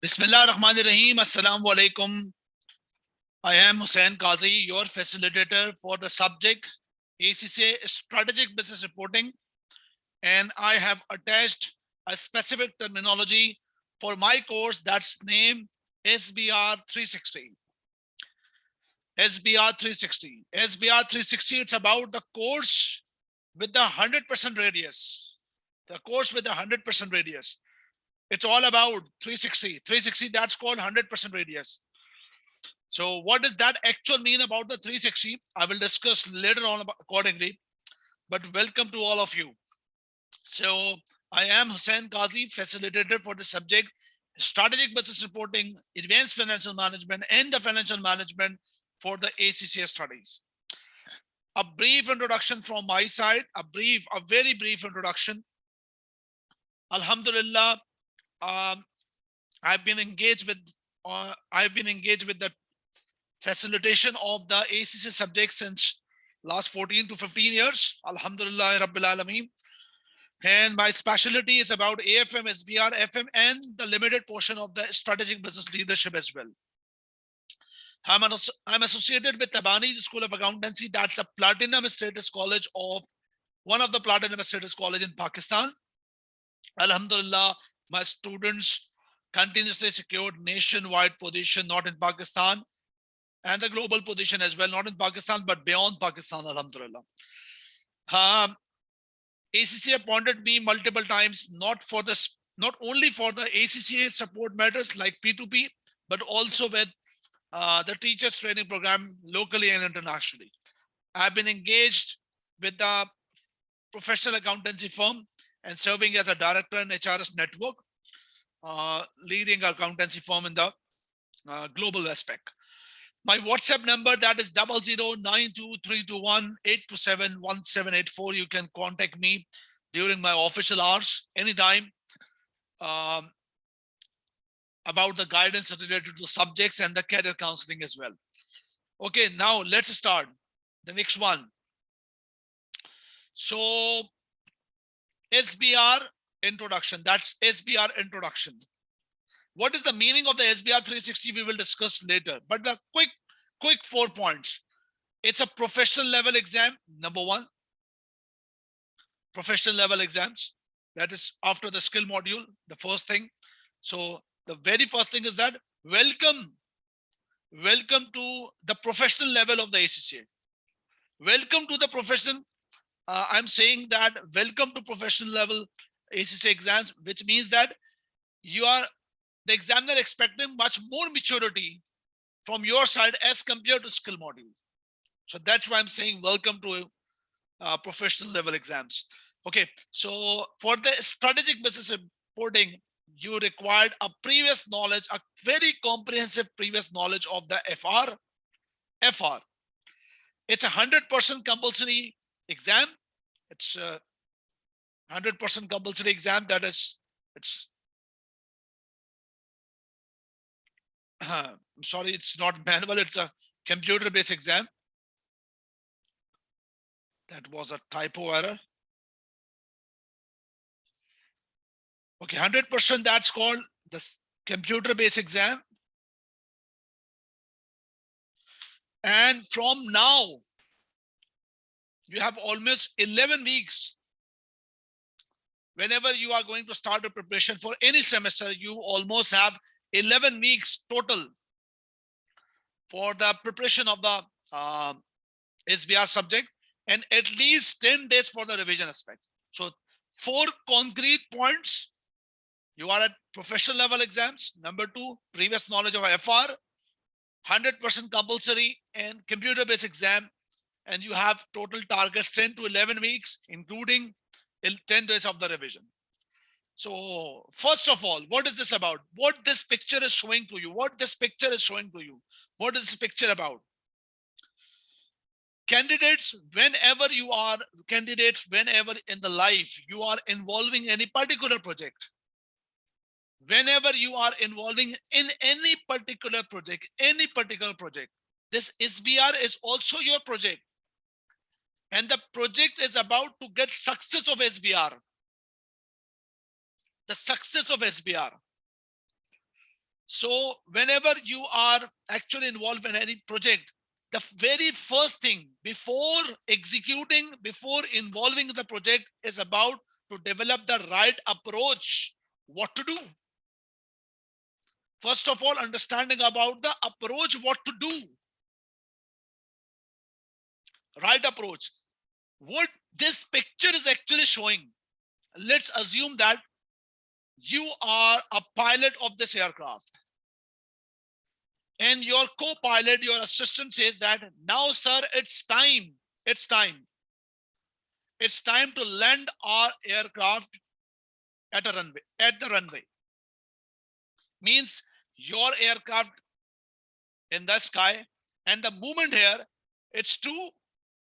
Bismillahirrahmanirrahim. Assalamu alaikum. I am Hussain Qazi, your facilitator for the subject ACCA Strategic Business Reporting, and I have attached a specific terminology for my course that's named SBR 360. SBR 360. SBR 360, it's about the course with the 100% radius. The course with the 100% radius. It's all about 360. 360, that's called 100% radius. So what does that actually mean about the 360? I will discuss later on accordingly, but welcome to all of you. So I am Hussain Qazi, facilitator for the subject Strategic Business Reporting, Advanced Financial Management, and the Financial Management for the ACCA studies. A brief introduction from my side, a very brief introduction. Alhamdulillah, I've been engaged with the facilitation of the ACCA subject since last 14 to 15 years. Alhamdulillah Rabbil Alameen. And my specialty is about AFM, SBR, FM, and the limited portion of the strategic business leadership as well. I'm associated with Tabani School of Accountancy. That's a platinum status college of one of the platinum status college in Pakistan. Alhamdulillah, my students continuously secured nationwide position, not in Pakistan, and the global position as well, not in Pakistan, but beyond Pakistan, alhamdulillah. ACCA appointed me multiple times, not only for the ACCA support matters like P2P, but also with the teachers training program locally and internationally. I've been engaged with the professional accountancy firm and serving as a director in HRS network, leading accountancy firm in the global aspect. My WhatsApp number, that is 00923218271784. You can contact me during my official hours anytime about the guidance related to the subjects and the career counseling as well. Okay, now let's start the next one. So SBR introduction, that's SBR introduction. What is the meaning of the SBR 360? We will discuss later, but the quick 4 points. It's a professional level exam, number one. Professional level exams, that is after the skill module, the first thing. So the very first thing is that welcome to the professional level of the ACCA. Welcome to the profession. I'm saying that welcome to professional level ACCA exams, which means that the examiner expecting much more maturity from your side as compared to skill module. So that's why I'm saying welcome to professional level exams. Okay, so for the strategic business reporting, you required a previous knowledge, a very comprehensive previous knowledge of the FR. It's a 100% compulsory exam. It's a 100% compulsory exam. That is, I'm sorry, it's not manual, it's a computer-based exam. That was a typo error. Okay, 100%, that's called the computer-based exam. And from now, you have almost 11 weeks. Whenever you are going to start a preparation for any semester, you almost have 11 weeks total for the preparation of the SBR subject, and at least 10 days for the revision aspect. So 4 concrete points. You are at professional level exams. Number 2, previous knowledge of FR, 100% compulsory and computer-based exam. And you have total targets 10 to 11 weeks, including 10 days of the revision. So first of all, what is this about? What this picture is showing to you? What this picture is showing to you? What is this picture about? Candidates, whenever in the life you are involving any particular project, whenever you are involving in any particular project, this SBR is also your project. And the project is about to get success of SBR. The success of SBR. So whenever you are actually involved in any project, the very first thing before executing, before involving the project is about to develop the right approach, what to do. First of all, understanding about the approach, what to do, right approach. What this picture is actually showing, let's assume that you are a pilot of this aircraft and your co-pilot, your assistant says that now, sir, it's time. It's time. It's time to land our aircraft at a runway, at the runway. Means your aircraft in the sky, and the movement here, it's to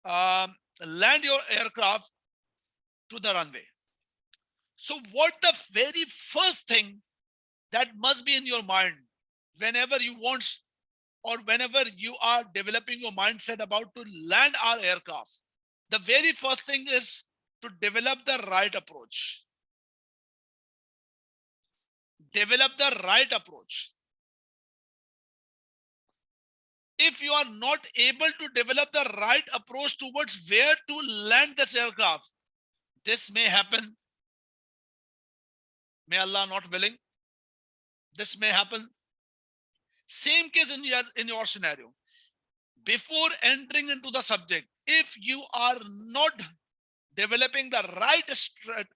land your aircraft to the runway. So what the very first thing that must be in your mind whenever you want, or whenever you are developing your mindset about to land our aircraft, the very first thing is to develop the right approach. Develop the right approach. If you are not able to develop the right approach towards where to land this aircraft, this may happen. May Allah not willing, this may happen. Same case in your scenario. Before entering into the subject, if you are not developing the right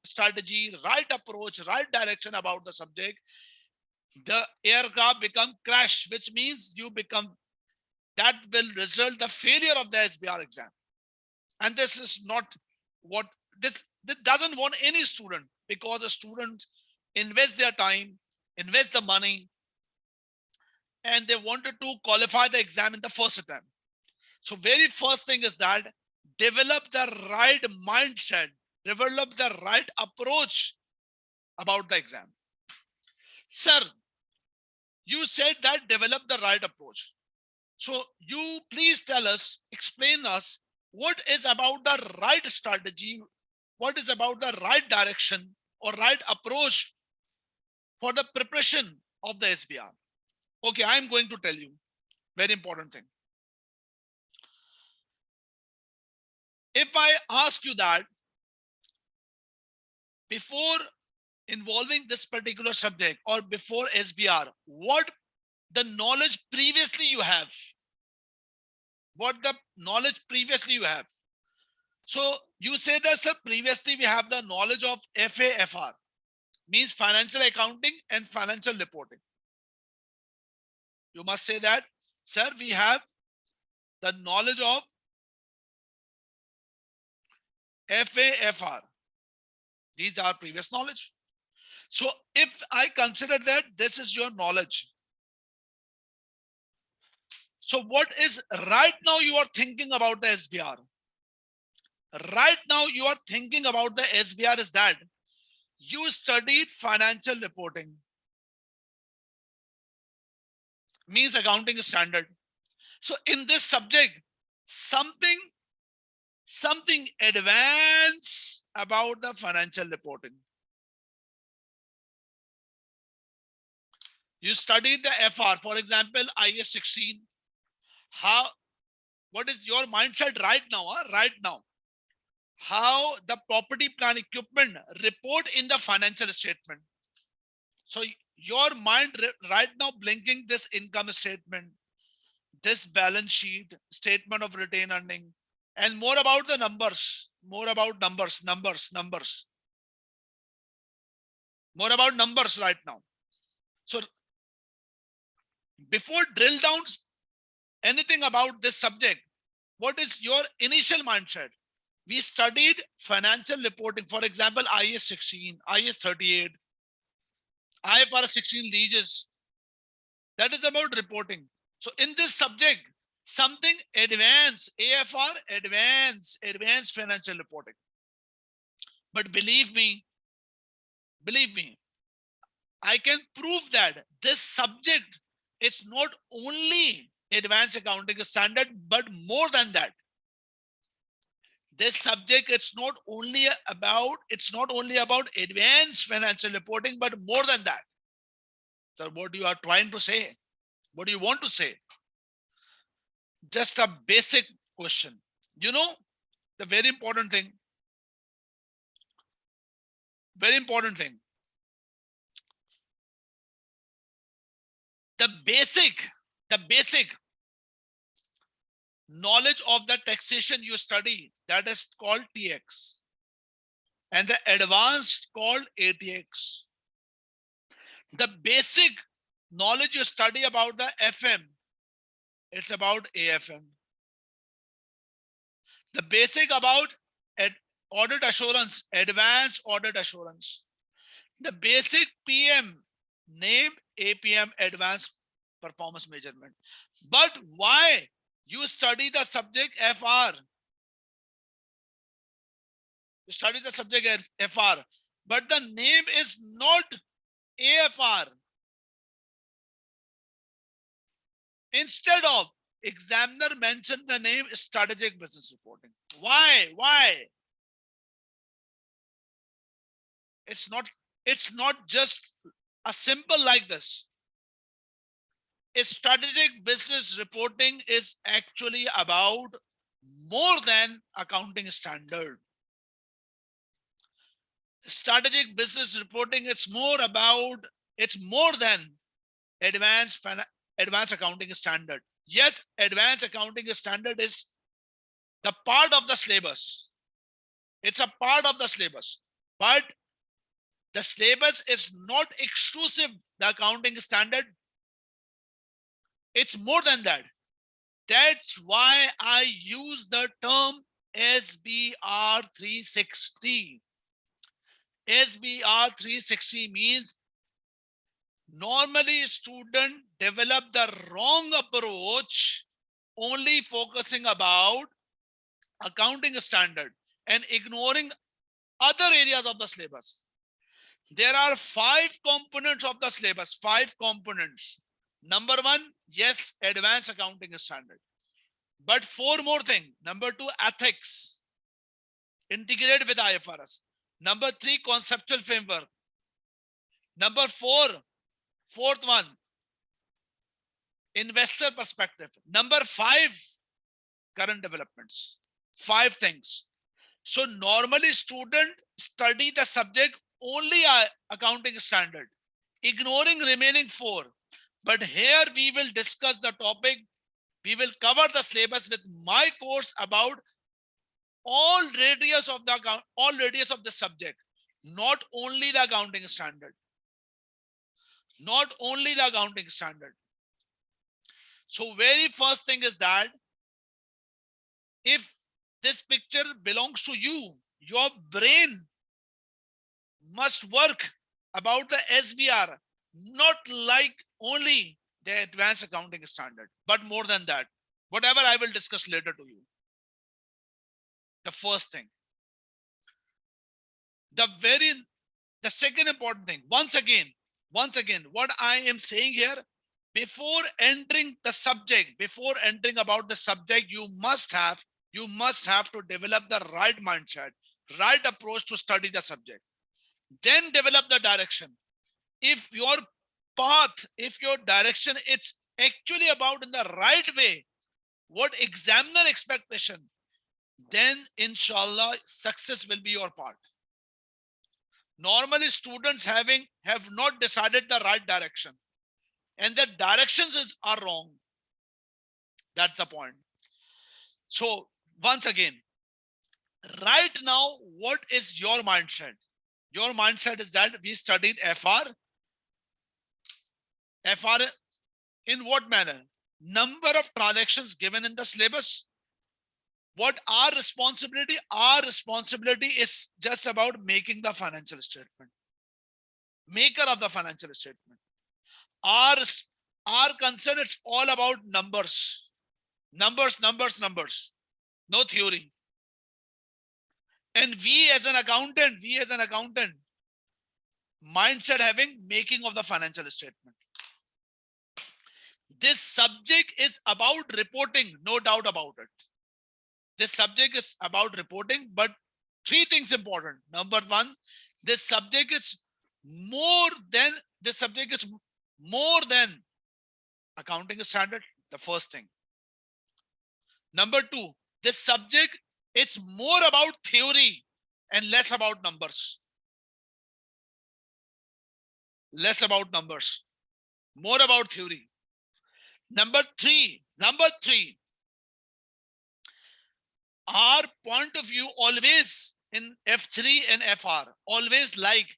strategy, right approach, right direction about the subject, the aircraft become crash, which means you become, that will result the failure of the SBR exam. And this is not what this doesn't want any student, because a student invest their time, invest the money, and they wanted to qualify the exam in the first attempt. So very first thing is that develop the right mindset, develop the right approach about the exam. Sir, you said that develop the right approach. So you please tell us, explain us what is about the right strategy, what is about the right direction or right approach for the preparation of the SBR. Okay, I'm going to tell you very important thing. If I ask you that before involving this particular subject or before SBR, what the knowledge previously you have, what the knowledge previously you have. So you say that, sir, previously we have the knowledge of FAFR, means financial accounting and financial reporting. You must say that, sir, we have the knowledge of FAFR. These are previous knowledge. So if I consider that this is your knowledge, so what is right now you are thinking about the SBR? Right now you are thinking about the SBR is that you studied financial reporting, means accounting standard. So in this subject, something advanced about the financial reporting. You studied the FR, for example, IAS 16. How, what is your mindset right now? Right now, how the property, plant, equipment report in the financial statement. So your mind right now blinking this income statement, this balance sheet, statement of retained earning, and more about the numbers, more about numbers, more about numbers right now. So before drill down anything about this subject, what is your initial mindset? We studied financial reporting, for example, IAS 16, IAS 38, IFRS 16 leases. That is about reporting. So in this subject, something advanced, AFR, advanced financial reporting. But believe me, I can prove that this subject is not only advanced accounting standard, but more than that. This subject, it's not only about advanced financial reporting, but more than that. So what you are trying to say? What do you want to say? Just a basic question. You know, the very important thing. Very important thing. The basic knowledge of the taxation you study, that is called TX. And the advanced called ATX. The basic knowledge you study about the FM, it's about AFM. The basic about audit assurance, advanced audit assurance. The basic PM, named APM, advanced performance measurement. But why you study the subject FR? You study the subject FR, but the name is not AFR. Instead of, examiner mentioned the name strategic business reporting. Why? It's not just a simple like this. A strategic business reporting is actually about more than accounting standard. Strategic business reporting, it's more than advanced accounting standard. Yes, advanced accounting standard is the part of the syllabus. It's a part of the syllabus, but the syllabus is not exclusive the accounting standard. It's more than that. That's why I use the term SBR 360. SBR 360 means normally students develop the wrong approach, only focusing about accounting standard and ignoring other areas of the syllabus. There are 5 components of the syllabus, 5 components. Number 1, yes, advanced accounting standard. But 4 more things. Number 2, ethics, integrated with IFRS. Number 3, conceptual framework. Number 4, fourth one, investor perspective. Number 5, current developments. 5 things. So normally students study the subject only accounting standard, ignoring remaining 4. But here we will discuss the topic. We will cover the syllabus with my course about all radius of the subject, not only the accounting standard. Not only the accounting standard. So very first thing is that if this picture belongs to you, your brain must work about the SBR, not like only the advanced accounting standard, but more than that, whatever I will discuss later to you. The first thing. The second important thing, once again, what I am saying here, before entering the subject, before entering about the subject, you must have to develop the right mindset, right approach to study the subject. Then develop the direction. If your path, if your direction, it's actually about in the right way, what examiner expectation, then inshallah success will be your part. Normally students have not decided the right direction, and the directions are wrong. That's the point. So once again, right now, what is your mindset? Your mindset is that we studied FR. FR in what manner? Number of transactions given in the syllabus. What our responsibility? Our responsibility is just about making the financial statement. Maker of the financial statement. Our concern, it's all about numbers. Numbers. No theory. And we as an accountant, mindset having making of the financial statement. This subject is about reporting, no doubt about it. This subject is about reporting, but 3 things important. Number 1, this subject is more more than accounting standard, the first thing. Number two, this subject, it's more about theory and less about numbers. Less about numbers, more about theory. Number three, our point of view always in F3 and FR, always like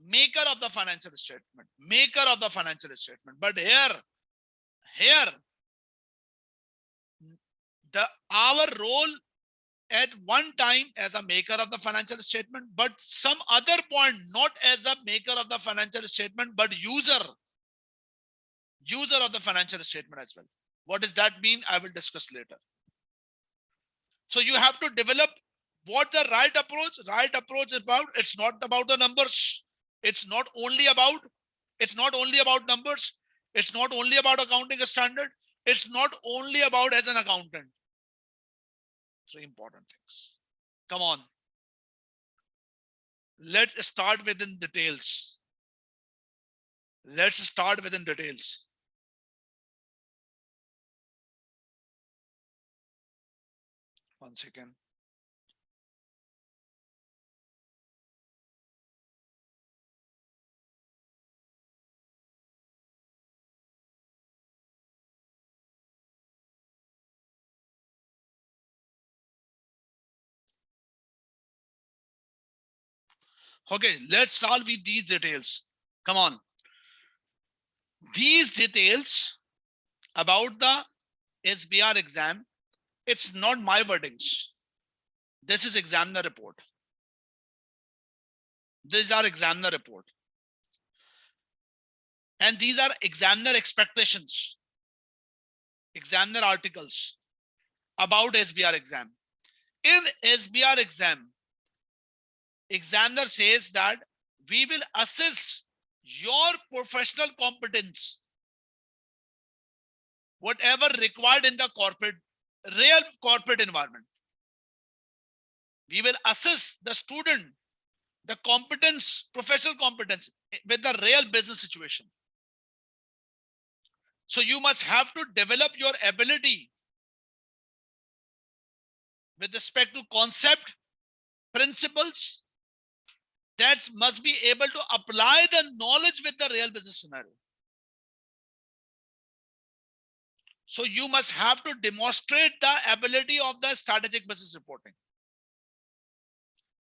maker of the financial statement, maker of the financial statement. But here, our role at one time as a maker of the financial statement, but some other point, not as a maker of the financial statement, but user of the financial statement as well. What does that mean? I will discuss later. So you have to develop what the right approach is about. It's not about the numbers. It's not only about numbers. It's not only about accounting standard. It's not only about as an accountant. Three important things. Come on. Let's start within details. Let's start within details. One second. Okay, let's solve with these details. Come on. These details about the SBR exam, it's not my wordings. This is examiner report. These are examiner report. And these are examiner expectations, examiner articles about SBR exam. In SBR exam, examiner says that we will assess your professional competence, whatever required in the real corporate environment. We will assess the student, the competence, professional competence with the real business situation. So you must have to develop your ability with respect to concept, principles, that must be able to apply the knowledge with the real business scenario. So you must have to demonstrate the ability of the strategic business reporting.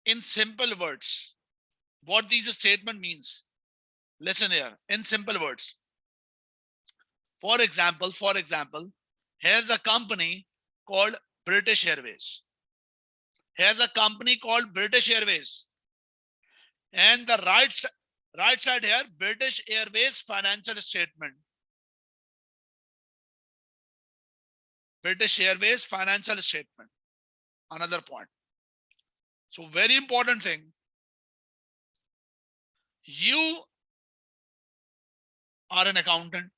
In simple words, what these statement means. Listen here, in simple words. For example, here's a company called British Airways. Here's a company called British Airways. And the right side here, British Airways financial statement. British Airways financial statement. Another point. So very important thing. You are an accountant.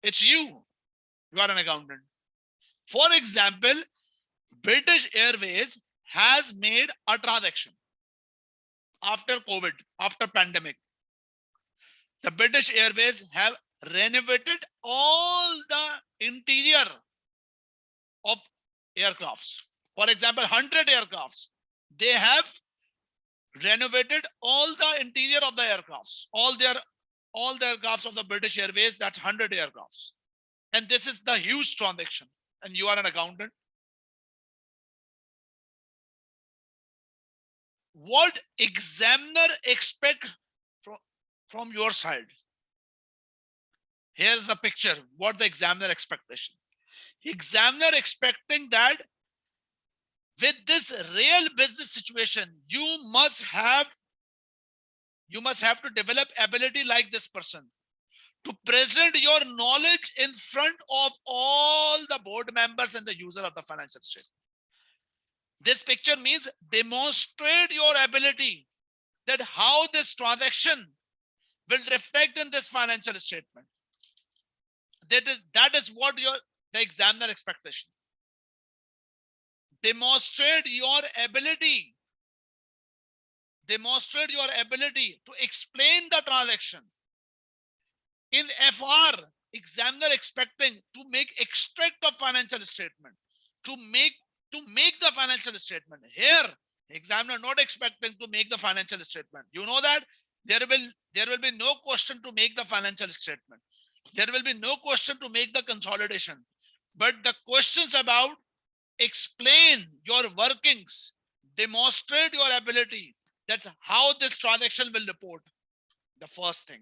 It's you. You are an accountant. For example, British Airways has made a transaction after COVID, after pandemic. The British Airways have renovated all the interior of aircrafts. For example, 100 aircrafts. They have renovated all the interior of the aircrafts, all the aircrafts of the British Airways, that's 100 aircrafts. And this is the huge transaction. And you are an accountant. What examiner expect from your side? Here's the picture. What the examiner expectation? Examiner expecting that with this real business situation, you must have to develop ability like this person to present your knowledge in front of all the board members and the user of the financial statement. This picture means demonstrate your ability that how this transaction will reflect in this financial statement. That is what the examiner expectation. Demonstrate your ability to explain the transaction In FR, examiner expecting to make extract of financial statement, to make the financial statement. Here, examiner not expecting to make the financial statement. You know that there will be no question to make the financial statement. There will be no question to make the consolidation. But the questions about explain your workings, demonstrate your ability. That's how this transaction will report. The first thing.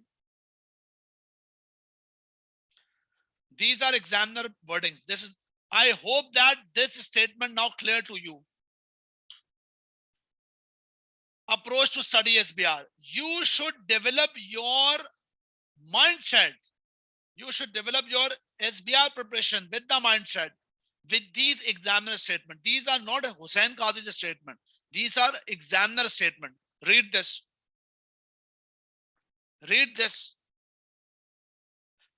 These are examiner wordings. This is, I hope that this statement now clear to you. Approach to study SBR. You should develop your mindset. You should develop your SBR preparation with the mindset, with these examiner statement. These are not Hussain Qazi's statement. These are examiner statement. Read this. Read this.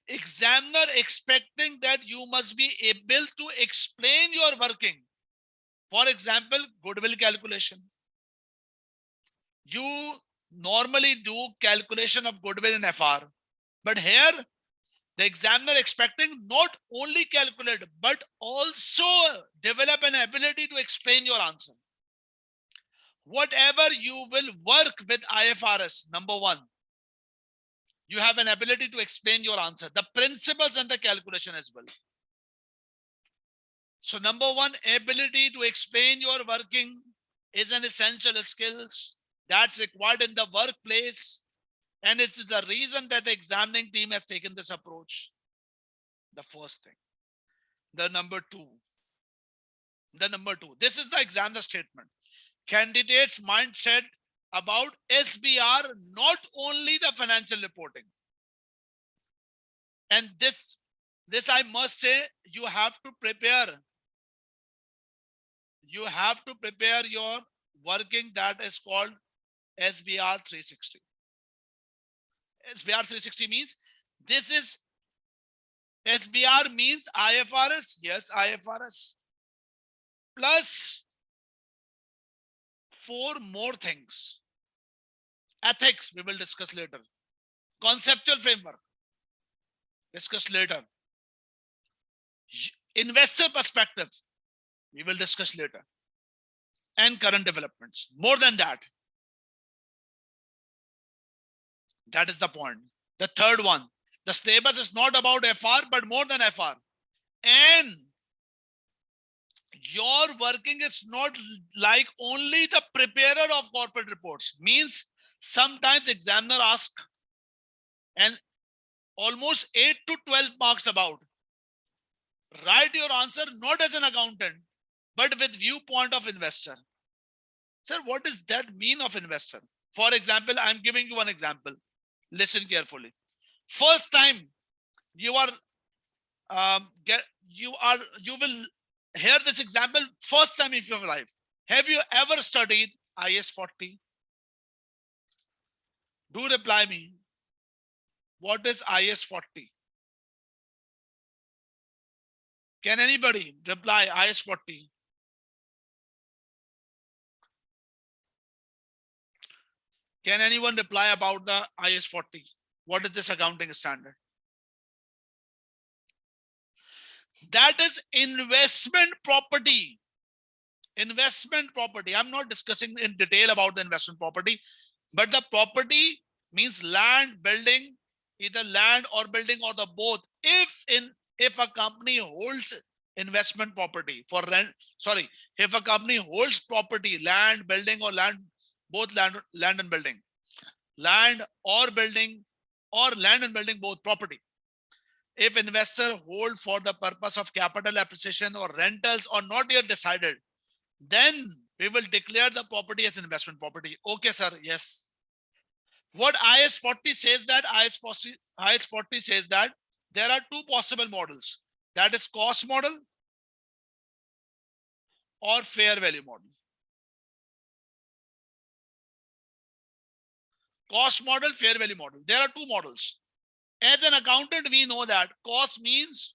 Examiner expecting that you must be able to explain your working. For example, goodwill calculation. You normally do calculation of goodwill in FR, but here the examiner expecting not only calculate but also develop an ability to explain your answer. Whatever you will work with IFRS, number one, you have an ability to explain your answer, the principles and the calculation as well. So number one, ability to explain your working is an essential skill that's required in the workplace. And it's the reason that the examining team has taken this approach. The first thing. The number two. This is the examiner statement. Candidates' mindset about SBR, not only the financial reporting. And this I must say, you have to prepare. You have to prepare your working that is called SBR 360. SBR 360 means this is SBR means IFRS. Yes, IFRS. Plus 4 more things. Ethics, we will discuss later. Conceptual framework, discuss later. Investor perspective, we will discuss later. And current developments. More than that. That is the point. The third one, the syllabus is not about FR, but more than FR. And your working is not like only the preparer of corporate reports. Means sometimes examiner ask and almost 8 to 12 marks about. Write your answer not as an accountant, but with viewpoint of investor. Sir, what does that mean of investor? For example, I'm giving you one example. Listen carefully. First time you will hear this example first time in your life. Have you ever studied IS 40? Do reply me. What is IS 40? Can anybody reply IS 40? Can anyone reply about the IS 40? What is this accounting standard? That is investment property. Investment property. I'm not discussing in detail about the investment property, but the property means land, building, either land or building or the both. If a company holds investment property for rent, sorry, if a company holds property, land, building or land, both land and building, land or building or land and building, both property. If investor hold for the purpose of capital appreciation or rentals or not yet decided, then we will declare the property as investment property. Okay, sir. Yes. What IS 40 says that IS 40 says that there are 2 possible models. That is cost model or fair value model. Cost model, fair value model. There are 2 models. As an accountant, we know that cost means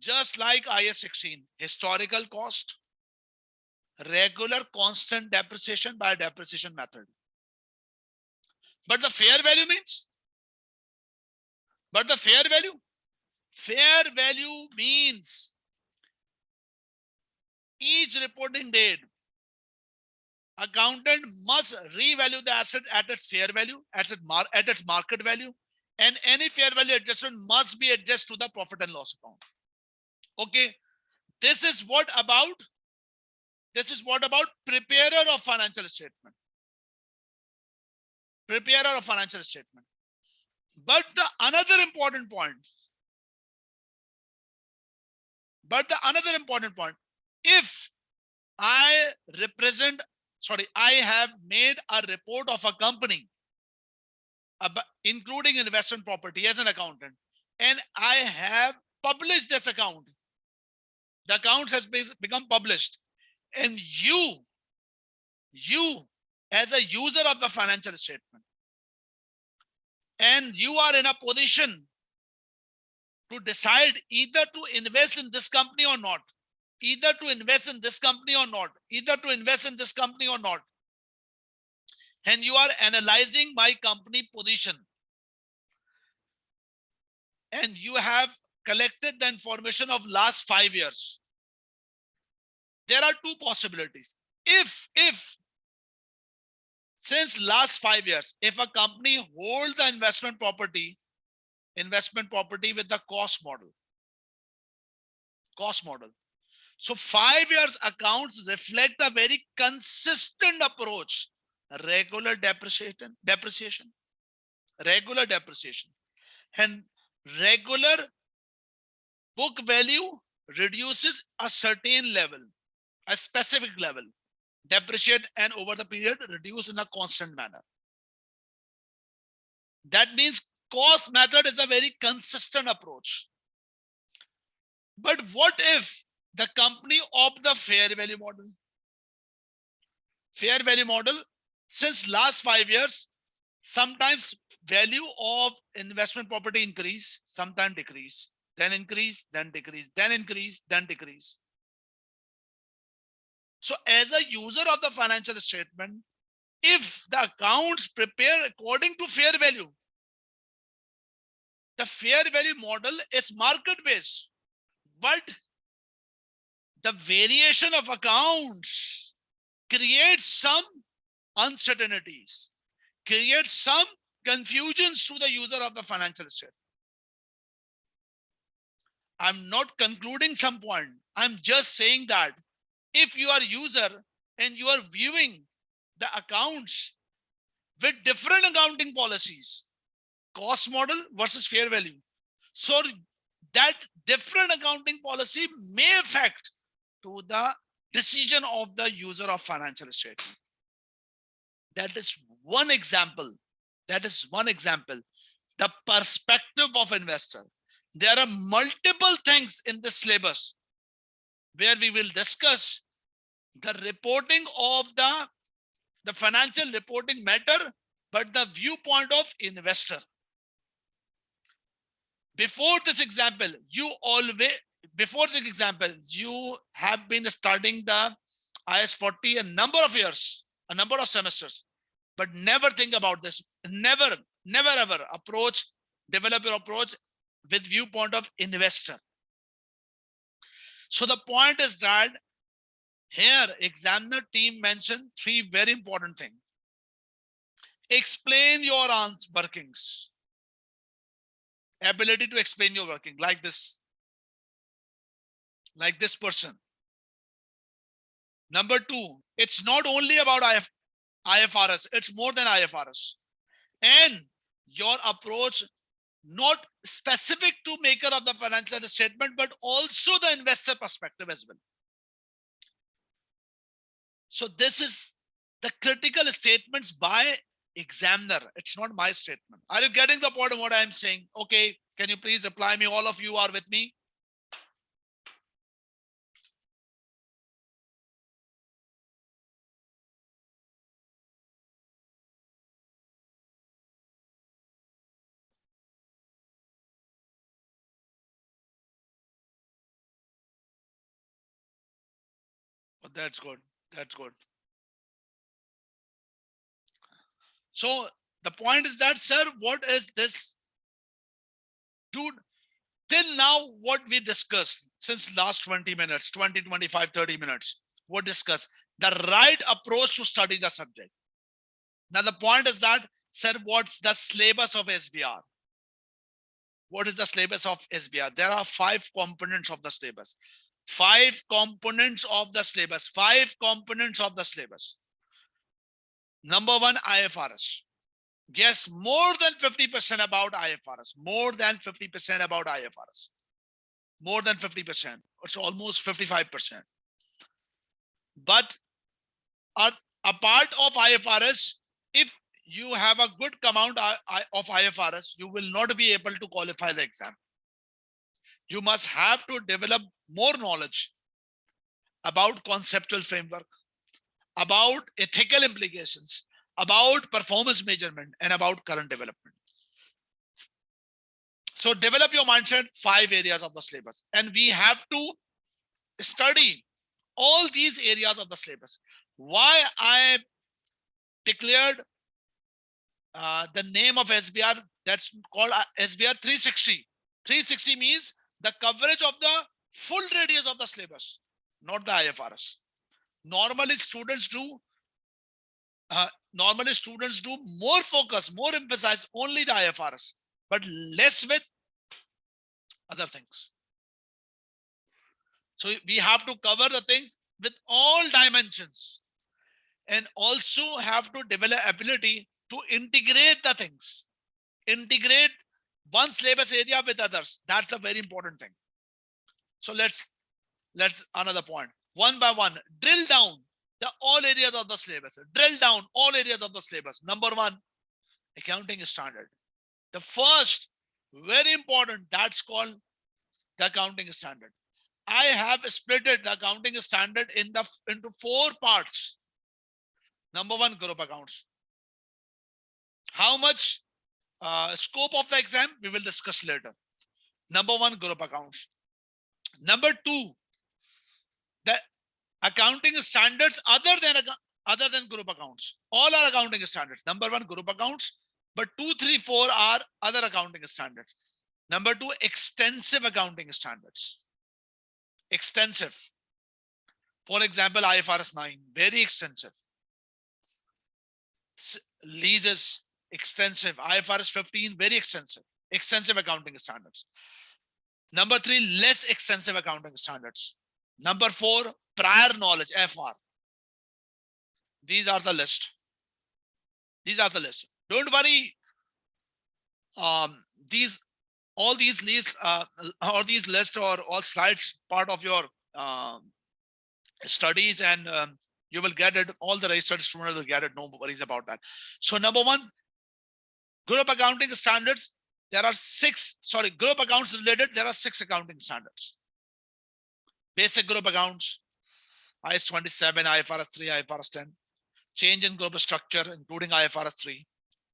just like IS 16, historical cost, regular constant depreciation by depreciation method. But the fair value means But the fair value means each reporting date, accountant must revalue the asset at its fair value, at its market value, and any fair value adjustment must be adjusted to the profit and loss account. Okay, this is what about preparer of financial statement. Preparer of financial statement. But the another important point, if I have made a report of a company, including investment property as an accountant, and I have published this account. The accounts has become published, and you as a user of the financial statement, and you are in a position to decide either to invest in this company or not, and you are analyzing my company position, and you have collected the information of last 5 years. There are two possibilities. If since last 5 years, if a company holds the investment property with the cost model. So 5 years accounts reflect a very consistent approach. Regular depreciation, and regular book value reduces a certain level, a specific level, depreciate, and over the period reduce in a constant manner. That means cost method is a very consistent approach. But what if the company opts the fair value model? Fair value model, since last 5 years, sometimes value of investment property increase, sometimes decrease, then increase, then decrease, then increase, then decrease. So as a user of the financial statement, if the accounts prepare according to fair value, the fair value model is market based, but the variation of accounts creates some uncertainties, creates some confusions to the user of the financial statement. I'm not concluding some point. I'm just saying that if you are a user and you are viewing the accounts with different accounting policies, cost model versus fair value, so that different accounting policy may affect to the decision of the user of financial statement. That is one example. The perspective of investor. There are multiple things in this syllabus where we will discuss the reporting of the financial reporting matter, but the viewpoint of investor. Before this example, you have been studying the IAS 40 a number of years, a number of semesters, but never think about this. Never ever develop your approach with viewpoint of investor. So the point is that here examiner team mentioned 3 very important things. Explain your workings. Ability to explain your working like this person. Number 2, it's not only about IFRS, it's more than IFRS. And your approach not specific to maker of the financial statement, but also the investor perspective as well. So this is the critical statements by examiner. It's not my statement. Are you getting the point of what I'm saying? Okay, can you please reply me? All of you are with me. Oh, that's good. So the point is that, sir, what is this Dude, till now, what we discussed since last 20 minutes, 20, 25, 30 minutes, what discussed? The right approach to study the subject. Now, the point is that, sir, what's the syllabus of SBR? What is the syllabus of SBR? There are 5 components of the syllabus. 5 components of the syllabus. 5 components of the syllabus. Number 1, IFRS. Yes, more than 50% about IFRS. More than 50% about IFRS. More than 50%. It's almost 55%. But a part of IFRS, if you have a good amount of IFRS, you will not be able to qualify the exam. You must have to develop more knowledge about conceptual framework, about ethical implications, about performance measurement, and about current development. So develop your mindset, 5 areas of the syllabus. And we have to study all these areas of the syllabus. Why I declared the name of SBR, that's called SBR 360. 360 means the coverage of the full radius of the syllabus, not the IFRS. Normally students do more focus, more emphasize only the IFRS, but less with other things. So we have to cover the things with all dimensions, and also have to develop ability to integrate the things, integrate one syllabus area with others. That's a very important thing. So let's another point. One by one, drill down the all areas of the syllabus. Drill down all areas of the syllabus. Number 1, accounting standard. The first, very important, that's called the accounting standard. I have split the accounting standard into 4 parts. Number 1, group accounts. How much scope of the exam we will discuss later. Number 1, group accounts. Number 2, the accounting standards other than group accounts. All are accounting standards. Number 1, group accounts, but 2, 3, 4 are other accounting standards. Number 2, extensive accounting standards. Extensive. For example, IFRS 9, very extensive. Leases, extensive. IFRS 15, very extensive. Extensive accounting standards. Number 3, less extensive accounting standards. Number 4, prior knowledge, FR. These are the list. These are the list. Don't worry. All these lists or these lists or all slides part of your studies, and you will get it. All the registered students will get it. No worries about that. So number 1, group accounting standards. There are 6. Sorry, group accounts related. There are 6 accounting standards. Basic group accounts, IAS 27, IFRS 3, IFRS 10. Change in group structure, including IFRS 3.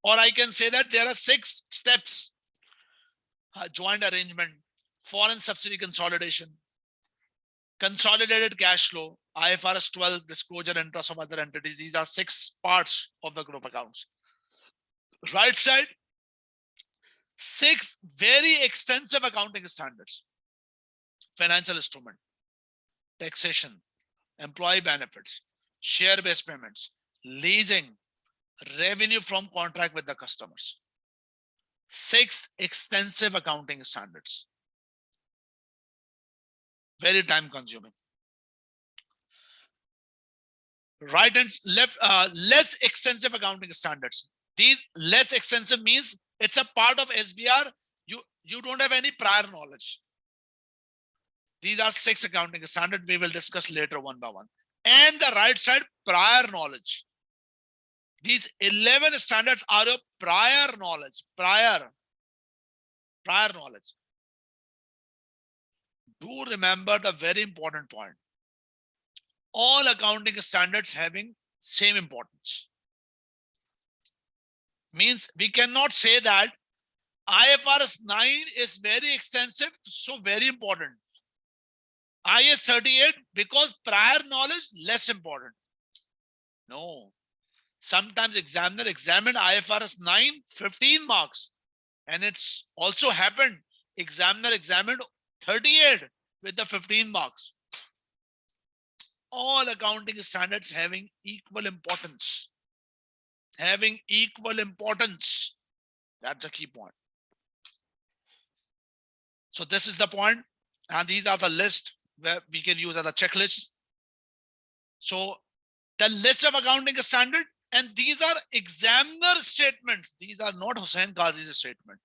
Or I can say that there are 6 steps. Joint arrangement, foreign subsidiary consolidation, consolidated cash flow, IFRS 12, disclosure interest of other entities. These are 6 parts of the group accounts. Right side, 6 very extensive accounting standards. Financial instrument, taxation, employee benefits, share-based payments, leasing, revenue from contract with the customers. 6 extensive accounting standards. Very time consuming. Right and left, less extensive accounting standards. These less extensive means it's a part of SBR. You don't have any prior knowledge. These are 6 accounting standards. We will discuss later one by one. And the right side, prior knowledge. These 11 standards are your prior knowledge. Prior knowledge. Do remember the very important point. All accounting standards having same importance. Means we cannot say that IFRS 9 is very extensive, so very important. IAS 38 because prior knowledge less important. No. Sometimes examiner examined IFRS 9, 15 marks. And it's also happened Examiner examined 38 with the 15 marks. All accounting standards having equal importance. Having equal importance. That's a key point. So this is the point, and these are the list where we can use as a checklist. So the list of accounting standard, and these are examiner statements. These are not Hussain Qazi's statement.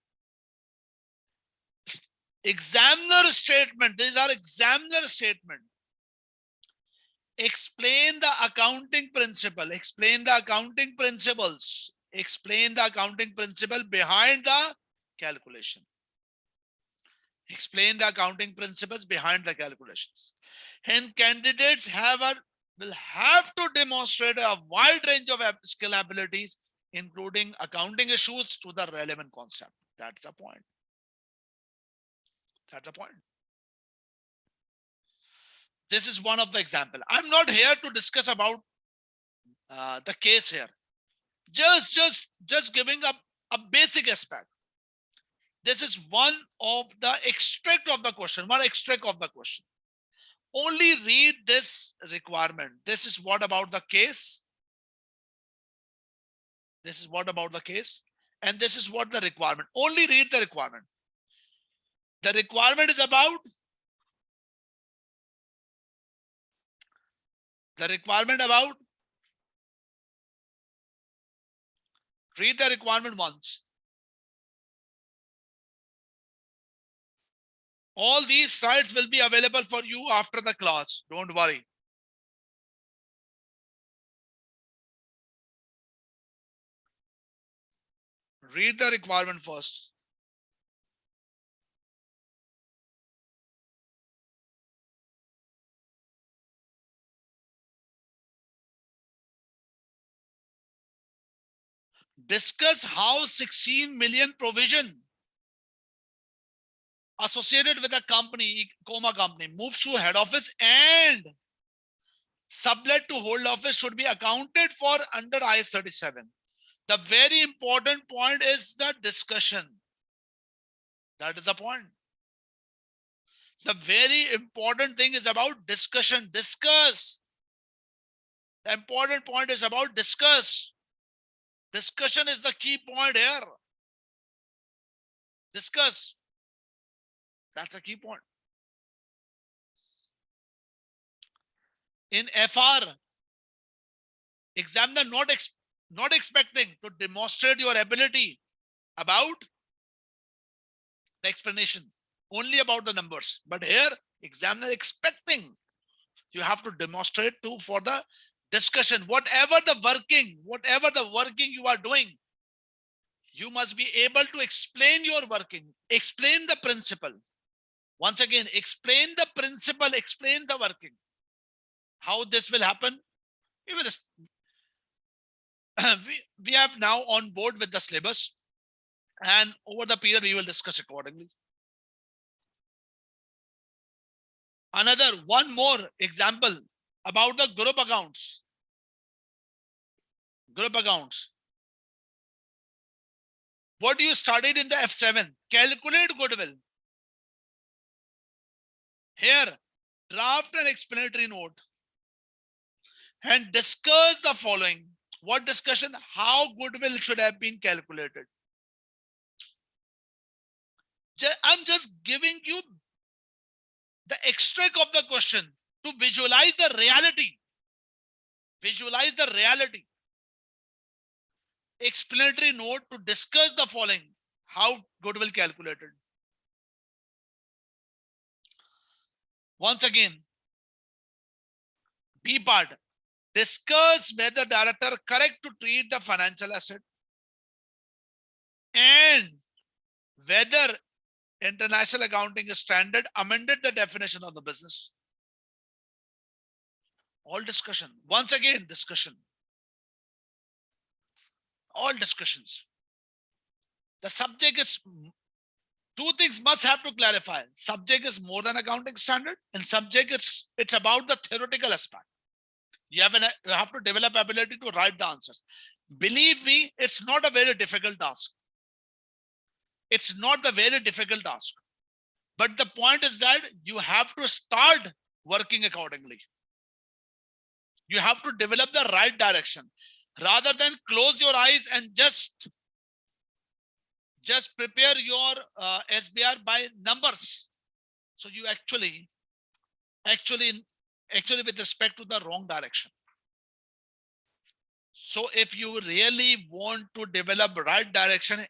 Examiner statement. These are examiner statement. Explain the accounting principle. Explain the accounting principles. Explain the accounting principle behind the calculation. Explain the accounting principles behind the calculations. And candidates will have to demonstrate a wide range of skill abilities, including accounting issues to the relevant concept. That's the point. That's the point. This is one of the example. I'm not here to discuss about the case here. Just giving a basic aspect. This is one of the extract of the question. One extract of the question. Only read this requirement. This is what about the case. This is what about the case. And this is what the requirement. Only read the requirement. The requirement is about. The requirement about. Read the requirement once. All these sites will be available for you after the class. Don't worry. Read the requirement first. Discuss how 16 million provision associated with a company, comma company, moves to head office and sublet to hold office should be accounted for under IAS 37. The very important point is the discussion. That is the point. The very important thing is about discussion. Discuss. The important point is about discuss. Discussion is the key point here. Discuss. That's a key point. In FR, examiner not expecting to demonstrate your ability about the explanation, only about the numbers. But here, examiner expecting you have to demonstrate for the discussion. Whatever the working you are doing, you must be able to explain your working, explain the principle. Once again, explain the principle, explain the working. How this will happen? We have now on board with the syllabus, and over the period we will discuss accordingly. Another one more example about the group accounts. Group accounts. What you studied in the F7? Calculate goodwill. Here, draft an explanatory note and discuss the following. What discussion? How goodwill should have been calculated. I'm just giving you the extract of the question to visualize the reality. Visualize the reality. Explanatory note to discuss the following. How goodwill calculated. Once again, B part. Discuss whether director correct to treat the financial asset and whether International Accounting Standard amended the definition of the business. All discussion. Once again, discussion. All discussions. The subject is, two things must have to clarify. Subject is more than accounting standard, and subject it's about the theoretical aspect. You have to develop ability to write the answers. Believe me, it's not a very difficult task. It's not a very difficult task. But the point is that you have to start working accordingly. You have to develop the right direction rather than close your eyes and just prepare your SBR by numbers. So you actually with respect to the wrong direction. So if you really want to develop right direction,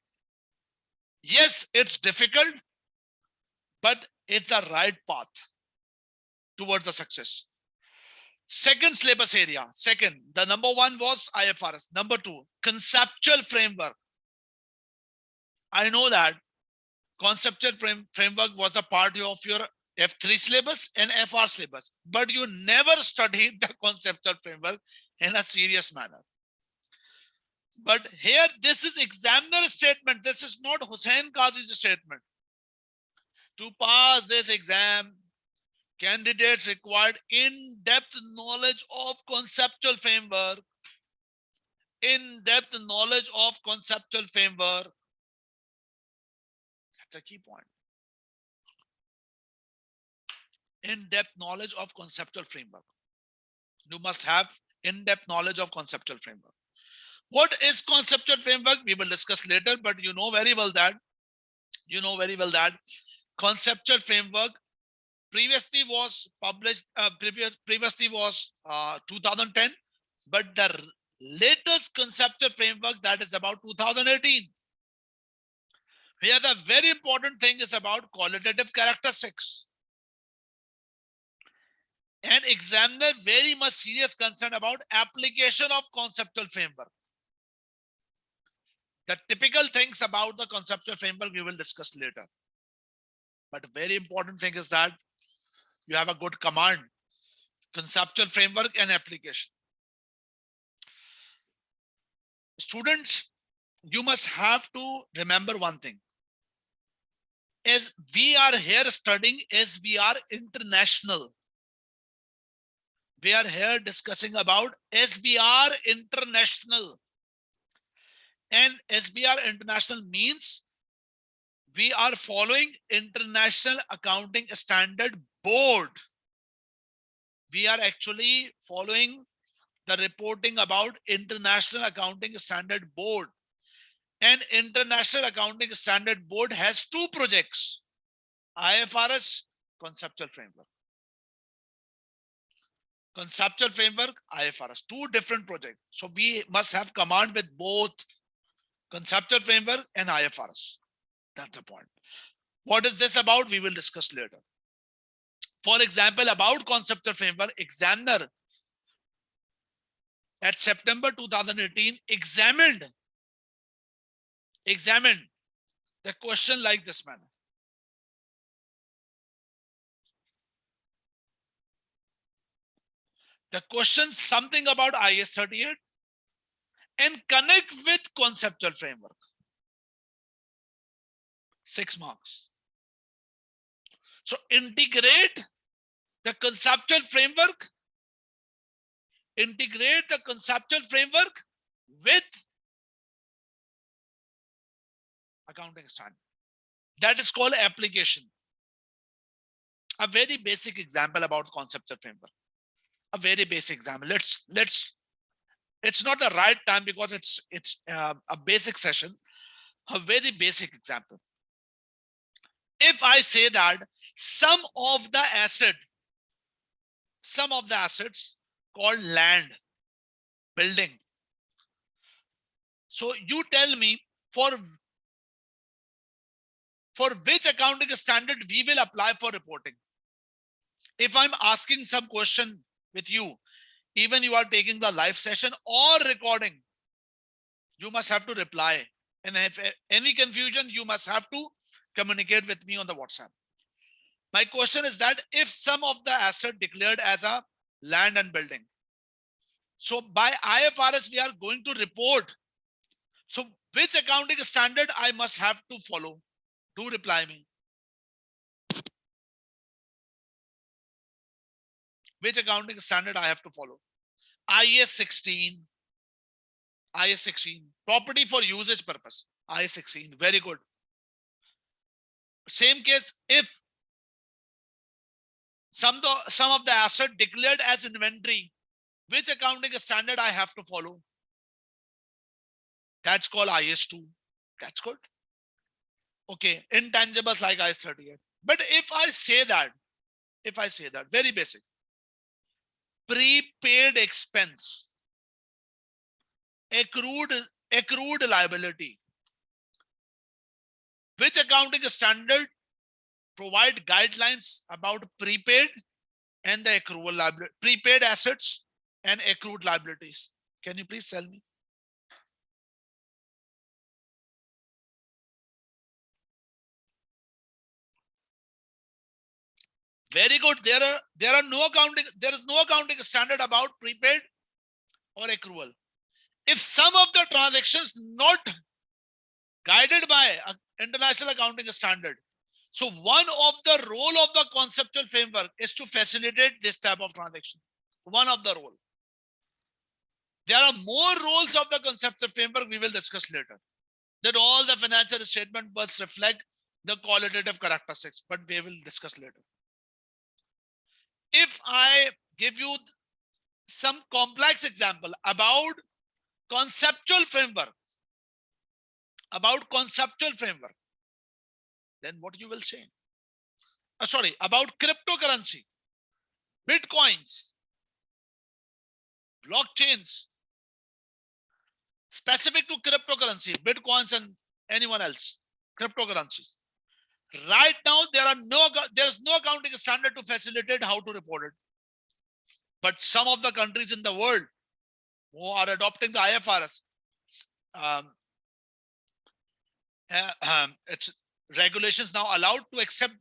yes, it's difficult, but it's a right path towards the success. Second syllabus area. Second, the number one was IFRS. Number two, conceptual framework. I know that conceptual framework was a part of your F3 syllabus and FR syllabus, but you never studied the conceptual framework in a serious manner. But here, this is examiner statement. This is not Hussain Qazi's statement. To pass this exam, candidates required in-depth knowledge of conceptual framework. In-depth knowledge of conceptual framework. That's a key point. In-depth knowledge of conceptual framework. You must have in-depth knowledge of conceptual framework. What is conceptual framework? We will discuss later, but you know very well that conceptual framework previously was published, previously was 2010, but the latest conceptual framework, that is about 2018. Here the very important thing is about qualitative characteristics. And examiner very much serious concern about application of conceptual framework. The typical things about the conceptual framework we will discuss later. But a very important thing is that you have a good command, conceptual framework and application. Students, you must have to remember one thing. As we are here studying SBR International, we are here discussing about SBR International. And SBR International means we are following International Accounting Standard Board. We are actually following the reporting about International Accounting Standard Board. And International Accounting Standard Board has two projects: IFRS, conceptual framework. Conceptual framework, IFRS, two different projects. So we must have command with both conceptual framework and IFRS. That's the point. What is this about? We will discuss later. For example, about conceptual framework, examiner at September 2018 examined the question like this manner. The question something about IS 38 and connect with conceptual framework. 6 marks. So integrate the conceptual framework. Integrate the conceptual framework with accounting standard. That is called application. A very basic example about conceptual framework. A very basic example. It's not the right time because it's a basic session. A very basic example. If I say that some of the assets called land, building. So you tell me for which accounting standard we will apply for reporting. If I'm asking some question with you, even you are taking the live session or recording, you must have to reply. And if any confusion, you must have to communicate with me on the WhatsApp. My question is that if some of the asset declared as a land and building, so by IFRS we are going to report. So which accounting standard I must have to follow? Do reply me. Which accounting standard I have to follow? IS 16. IS 16. Property for usage purpose. IS 16. Very good. Same case, if some of the asset declared as inventory. Which accounting standard I have to follow? That's called IS2. That's good. Okay, intangibles like IS38. But if I say that, very basic, prepaid expense, accrued liability, which accounting standard provide guidelines about prepaid and the accrual liability, prepaid assets and accrued liabilities? Can you please tell me? Very good. There is no accounting standard about prepaid or accrual. If some of the transactions not guided by international accounting standard, so one of the role of the conceptual framework is to facilitate this type of transaction. One of the role. There are more roles of the conceptual framework we will discuss later. That all the financial statement must reflect the qualitative characteristics, but we will discuss later. If I give you some complex example about conceptual framework, then what you will say? Sorry, about cryptocurrency, bitcoins, blockchains, specific to cryptocurrency, bitcoins and anyone else, cryptocurrencies. Right now, there's no accounting standard to facilitate how to report it. But some of the countries in the world who are adopting the IFRS, it's regulations now allowed to accept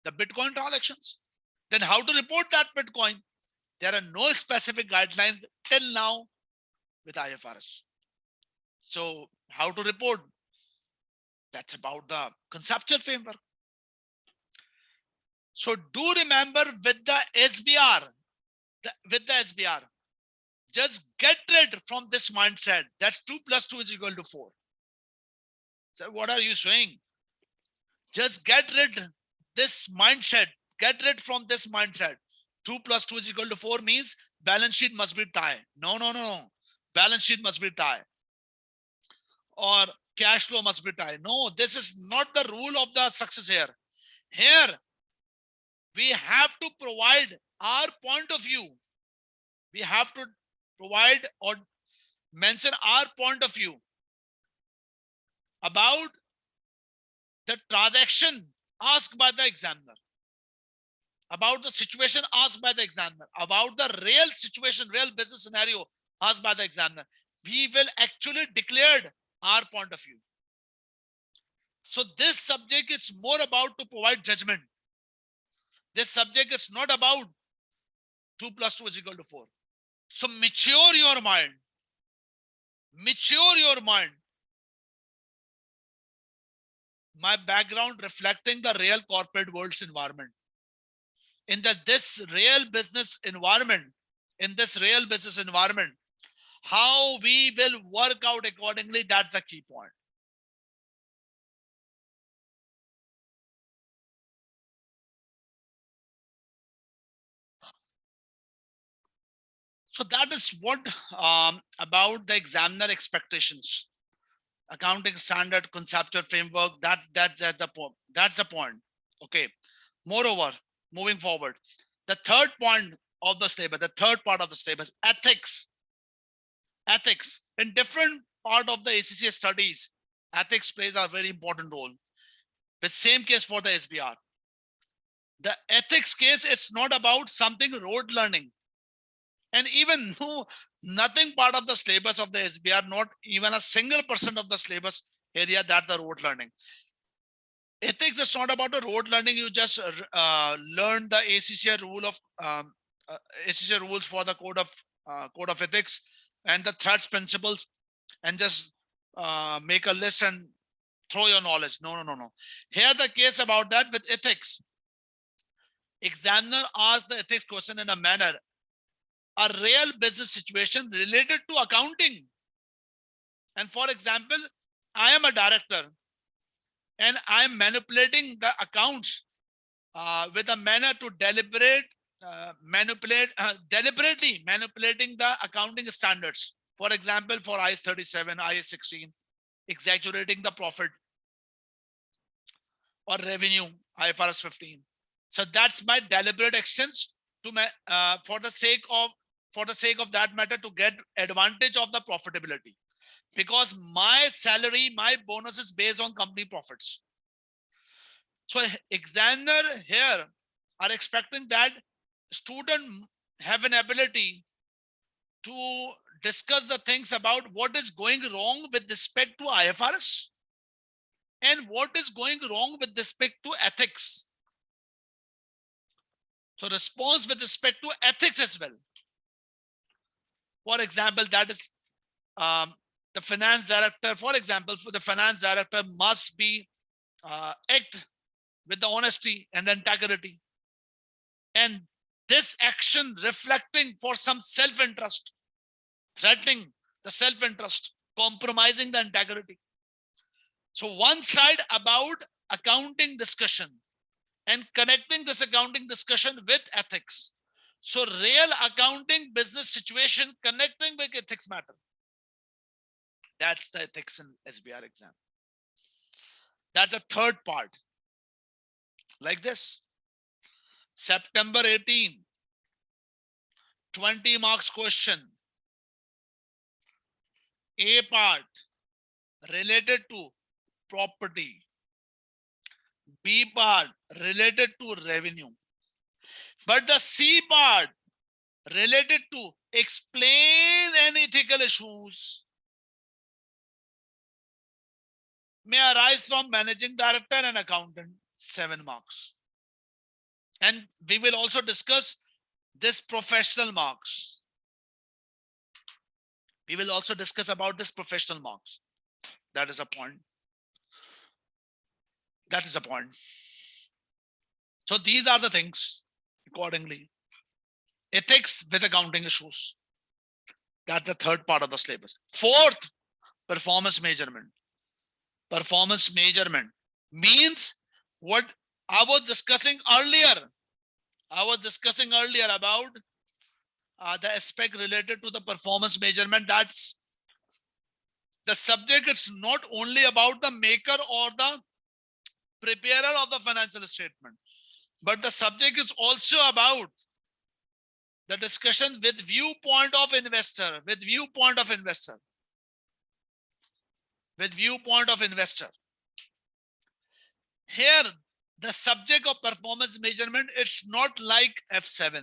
the Bitcoin transactions. Then how to report that Bitcoin? There are no specific guidelines till now with IFRS. So how to report? That's about the conceptual framework. So do remember with the SBR, just get rid from this mindset. That's 2 + 2 is equal to 4. So what are you saying? Just get rid this mindset. Get rid from this mindset. 2 + 2 is equal to 4 means balance sheet must be tie. No. Balance sheet must be tie. Or cash flow must be tie. No, this is not the rule of the success here. Here, we have to provide our point of view. We have to provide or mention our point of view about the transaction asked by the examiner, about the situation asked by the examiner, about the real situation, real business scenario asked by the examiner. We will actually declare our point of view. So this subject is more about to provide judgment. This subject is not about 2 + 2 is equal to 4. So mature your mind. Mature your mind. My background reflecting the real corporate world's environment. In this real business environment, how we will work out accordingly, that's the key point. So that is what about the examiner expectations, accounting standard, conceptual framework. That's the point. Okay. Moreover, moving forward, the third point of the syllabus, the third part of the syllabus, ethics. Ethics in different part of the ACCA studies, ethics plays a very important role. The same case for the SBR. The ethics case, it's not about something rote learning. And even though nothing part of the syllabus of the SBR, not even a single % of the syllabus area, that's the rote learning. Ethics is not about a rote learning. You just learn the ACCA rule of ACCA rules for the code of ethics and the threats principles, and just make a list and throw your knowledge. No. Here the case about that with ethics. Examiner asks the ethics question in a manner, a real business situation related to accounting. And for example, I am a director and I am manipulating the accounts with a manner to deliberately manipulating the accounting standards. For example, for IAS 37, IAS 16, exaggerating the profit or revenue, IFRS 15. So that's my deliberate actions to for the sake of that matter, to get advantage of the profitability, because my salary, my bonus is based on company profits. So examiner here are expecting that student have an ability to discuss the things about what is going wrong with respect to IFRS and what is going wrong with respect to ethics. So response with respect to ethics as well. For example, that is the finance director. For example, for the finance director must be act with the honesty and the integrity, and this action reflecting for some self-interest, threatening the self-interest, compromising the integrity. So one side about accounting discussion and connecting this accounting discussion with ethics. So real accounting business situation connecting with ethics matter. That's the ethics in SBR exam. That's the third part. Like this. September 18, 20 marks question. A part related to property. B part related to revenue. But the C part related to explain any ethical issues may arise from managing director and accountant, 7 marks. And we will also discuss this professional marks. We will also discuss about this professional marks. That is a point. That is a point. So these are the things accordingly. Ethics with accounting issues. That's the third part of the syllabus. Fourth, performance measurement. Performance measurement means what I was discussing earlier. I was discussing earlier about the aspect related to the performance measurement. That's the subject. It's not only about the maker or the preparer of the financial statement, but the subject is also about the discussion with viewpoint of investor, with viewpoint of investor, with viewpoint of investor. Here, the subject of performance measurement, it's not like F7.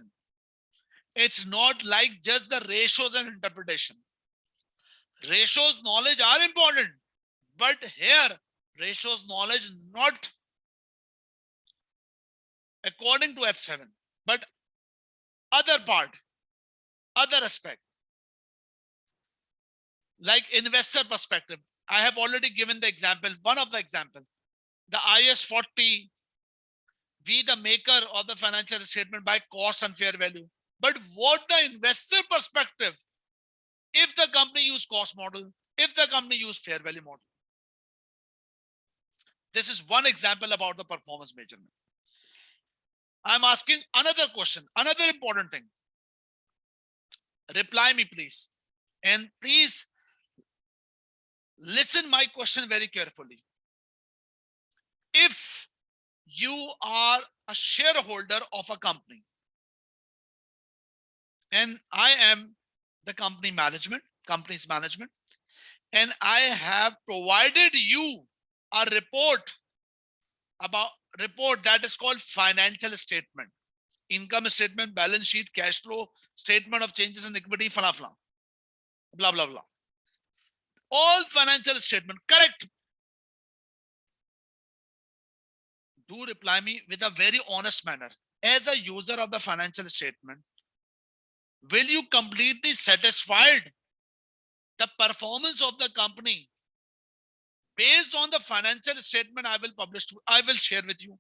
It's not like just the ratios and interpretation. Ratios knowledge are important, but here ratios knowledge not according to F7, but other part, other aspect, like investor perspective. I have already given the example, one of the example, the IAS 40, we the maker of the financial statement by cost and fair value. But what the investor perspective, if the company use cost model, if the company use fair value model. This is one example about the performance measurement. I'm asking another question, another important thing. Reply me, please. And please listen my question very carefully. If you are a shareholder of a company and I am the company's management, and I have provided you a report that is called financial statement, income statement, balance sheet, cash flow, statement of changes in equity, blah, blah, blah. All financial statement, correct. Do reply me with a very honest manner. As a user of the financial statement, will you completely satisfied the performance of the company based on the financial statement I will share with you?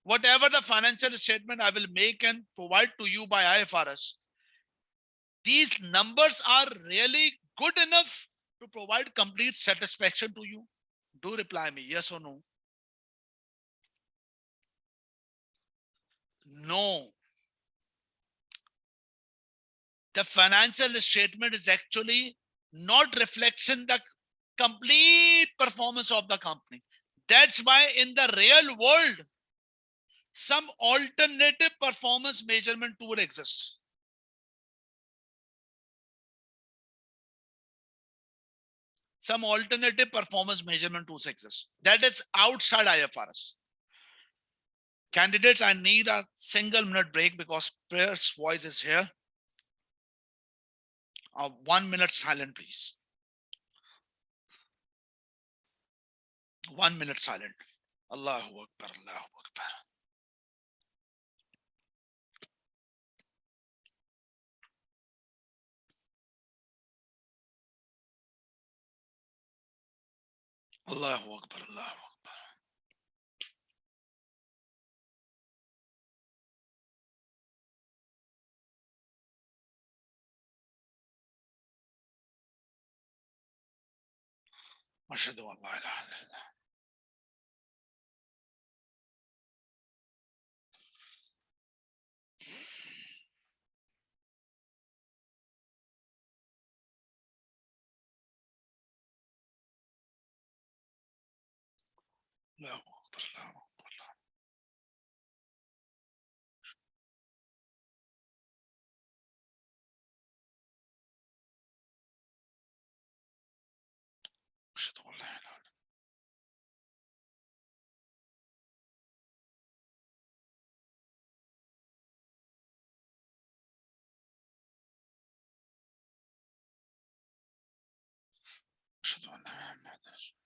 Whatever the financial statement I will make and provide to you by IFRS, these numbers are really good enough to provide complete satisfaction to you? Do reply me, yes or no. the financial statement is actually not reflection the complete performance of the company. That's why in the real world, some alternative performance measurement tool exists. Some alternative performance measurement tools exist. That is outside IFRS. Candidates, I need a single minute break because Prayer's voice is here. 1 minute silent, please. 1 minute silent. Allahu Akbar, Allahu Akbar. Allahu Akbar, Allahu Akbar. Ashhadu an la ilaha illallah. Allahu Akbar, Allahu Akbar. Ashhadu an la ilaha illallah. Ashhadu anna Muhammadan Rasulullah.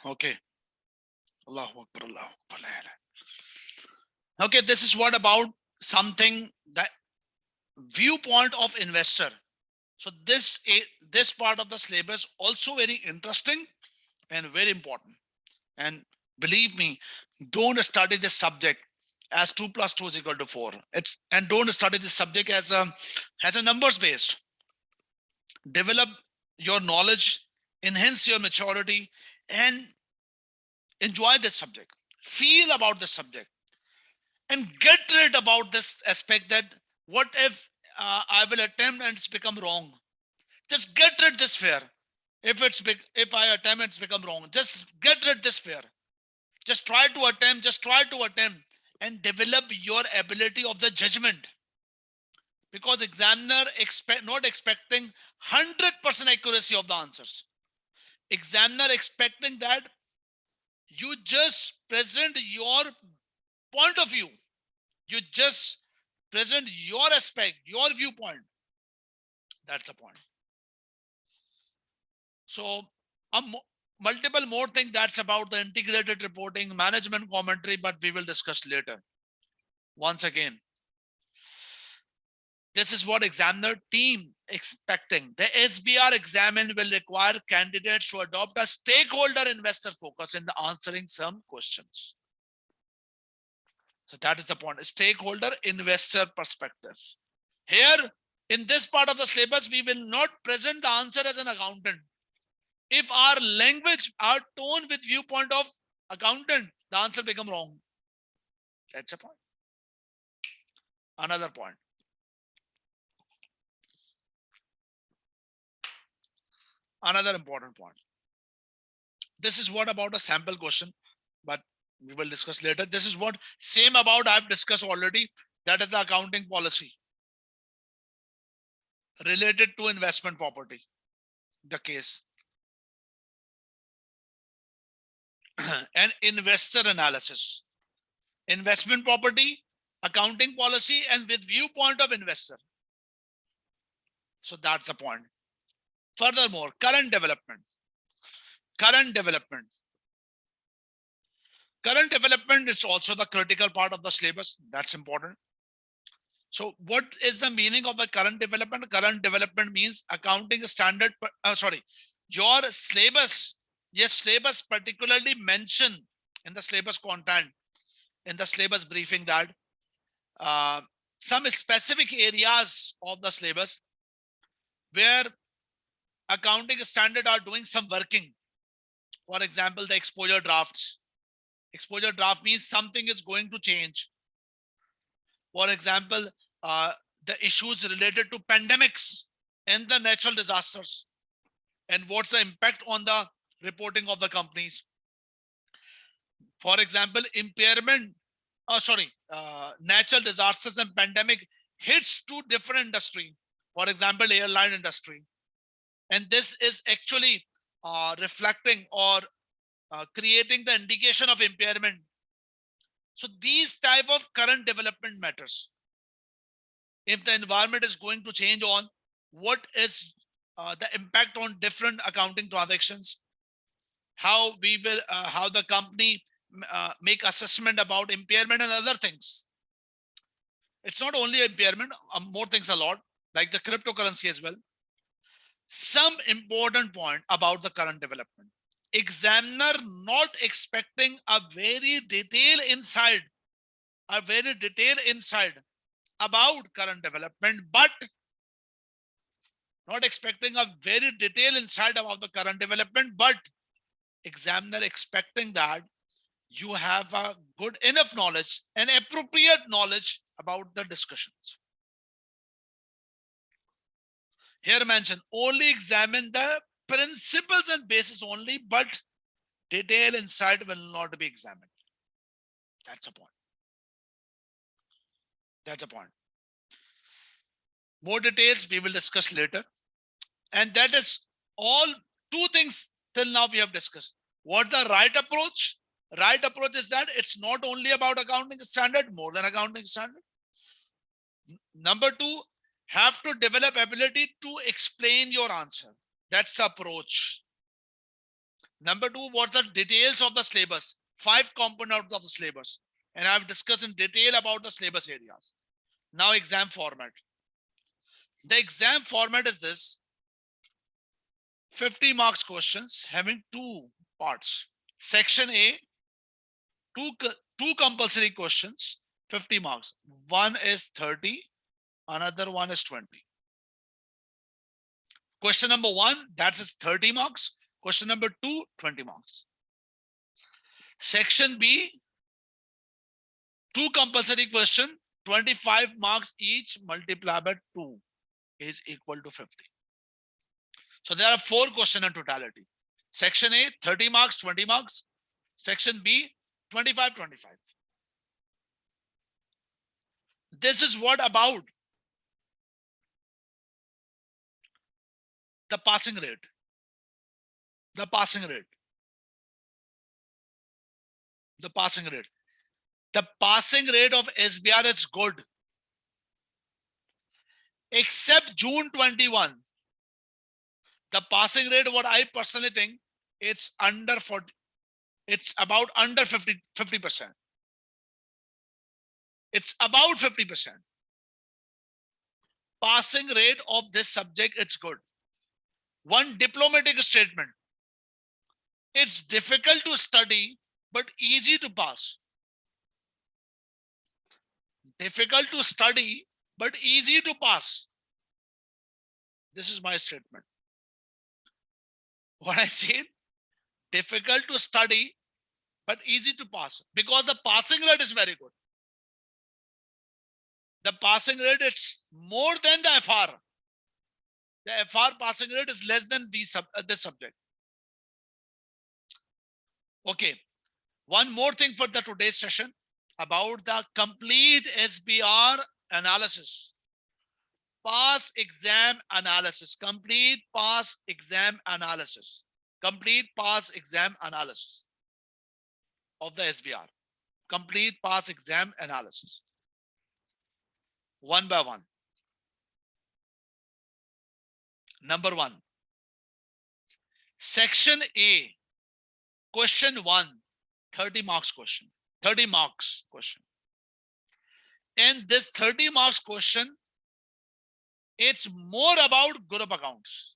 Okay. Allahu Akbar, Allahu Akbar. Okay, this is what about something that viewpoint of investor. So this part of the syllabus also very interesting and very important. And believe me, don't study this subject as 2 plus 2 is equal to 4. And don't study this subject as a numbers based. Develop your knowledge, enhance your maturity, and enjoy this subject. Feel about this subject, and get rid about this aspect that what if I will attempt and it's become wrong. Just get rid this fear. If I attempt it's become wrong, just get rid this fear. Just try to attempt and develop your ability of the judgment. Because examiner not expecting 100% accuracy of the answers. Examiner expecting that you just present your point of view. You just present your aspect, your viewpoint. That's the point. So multiple more things that's about the integrated reporting, management commentary, but we will discuss later. Once again, this is what examiner team expecting. The SBR examine will require candidates to adopt a stakeholder investor focus in the answering some questions. So that is the point. Stakeholder investor perspective. Here, In this part of the syllabus, we will not present the answer as an accountant. If our language, our tone with viewpoint of accountant, the answer become wrong. That's a point. Another point. Another important point. This is what about a sample question, but we will discuss later. This is what same about I've discussed already. That is the accounting policy related to investment property. The case and investor analysis, investment property, accounting policy, and with viewpoint of investor. So that's the point. Furthermore, current development. Current development is also the critical part of the syllabus. That's important. So what is the meaning of the current development? Current development means accounting standard. Your syllabus. Yes, syllabus particularly mentioned in the syllabus content, in the syllabus briefing, that some specific areas of the syllabus where accounting standard are doing some working. For example, the exposure drafts. Exposure draft means something is going to change. For example, the issues related to pandemics and the natural disasters, and what's the impact on the reporting of the companies. For example, impairment, natural disasters and pandemic hits to different industry. For example, airline industry. And this is actually reflecting or creating the indication of impairment. So these type of current development matters. If the environment is going to change on, what is the impact on different accounting transactions, how we will, how the company make assessment about impairment and other things. It's not only impairment, more things a lot, like the cryptocurrency as well. Some important point about the current development. Examiner not expecting a very detailed insight about current development, but not expecting a very detailed insight about the current development, but examiner expecting that you have a good enough knowledge and appropriate knowledge about the discussions. Here mentioned, only examine the principles and basis only, but detail insight will not be examined. That's a point. That's a point. More details we will discuss later. And that is all. Two things till now we have discussed. What the right approach? Right approach is that it's not only about accounting standard, more than accounting standard. Number two, have to develop ability to explain your answer. That's the approach. Number two, what's the details of the syllabus? 5 components of the syllabus. And I've discussed in detail about the syllabus areas. Now exam format. The exam format is this: 50 marks questions having 2 parts. Section A, two compulsory questions, 50 marks. One is 30, another one is 20. Question number 1, that is 30 marks. Question number 2, 20 marks. Section B, 2 compulsory question, 25 marks each, multiplied by 2 is equal to 50. So there are 4 questions in totality. Section A, 30 marks, 20 marks. Section B, 25, 25. This is what about the passing rate. The passing rate. The passing rate. The passing rate of SBR is good. Except June 21. The passing rate, what I personally think, it's under 40. It's about under 50%. It's about 50%. Passing rate of this subject, it's good. One diplomatic statement. It's difficult to study, but easy to pass. Difficult to study, but easy to pass. This is my statement. What I said, difficult to study, but easy to pass because the passing rate is very good. The passing rate is more than the FR. The FR passing rate is less than this subject. Okay. One more thing for the today's session about the complete SBR analysis. Pass exam analysis. Complete pass exam analysis. Complete pass exam analysis of the SBR. Complete pass exam analysis. One by one. Number one. Section A. Question 1. 30 marks question. 30 marks question. And this 30 marks question, it's more about group accounts.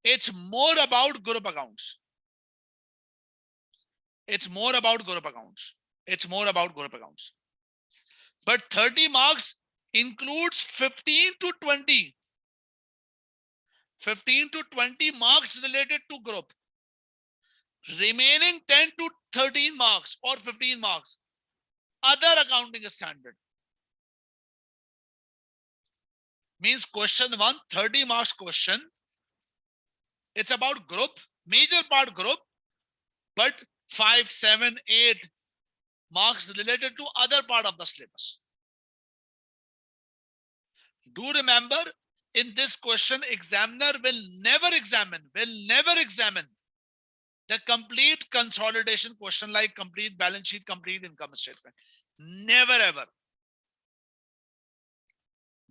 It's more about group accounts. It's more about group accounts. It's more about group accounts. But 30 marks includes 15 to 20. 15 to 20 marks related to group. Remaining 10 to 13 marks or 15 marks, other accounting standard. Means question 1, 30 marks question. It's about group, major part group, but 5, 7, 8 marks related to other part of the syllabus. Do remember, in this question, examiner will never examine the complete consolidation question like complete balance sheet, complete income statement. Never ever.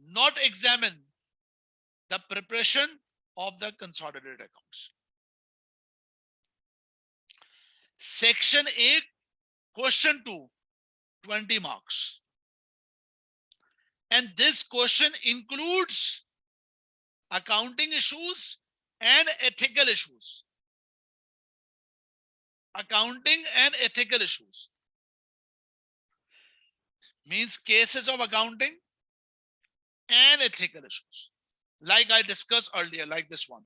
Not examine the preparation of the consolidated accounts. Section 8, question 2, 20 marks. And this question includes accounting issues and ethical issues. Accounting and ethical issues. Means cases of accounting and ethical issues. Like I discussed earlier, like this one.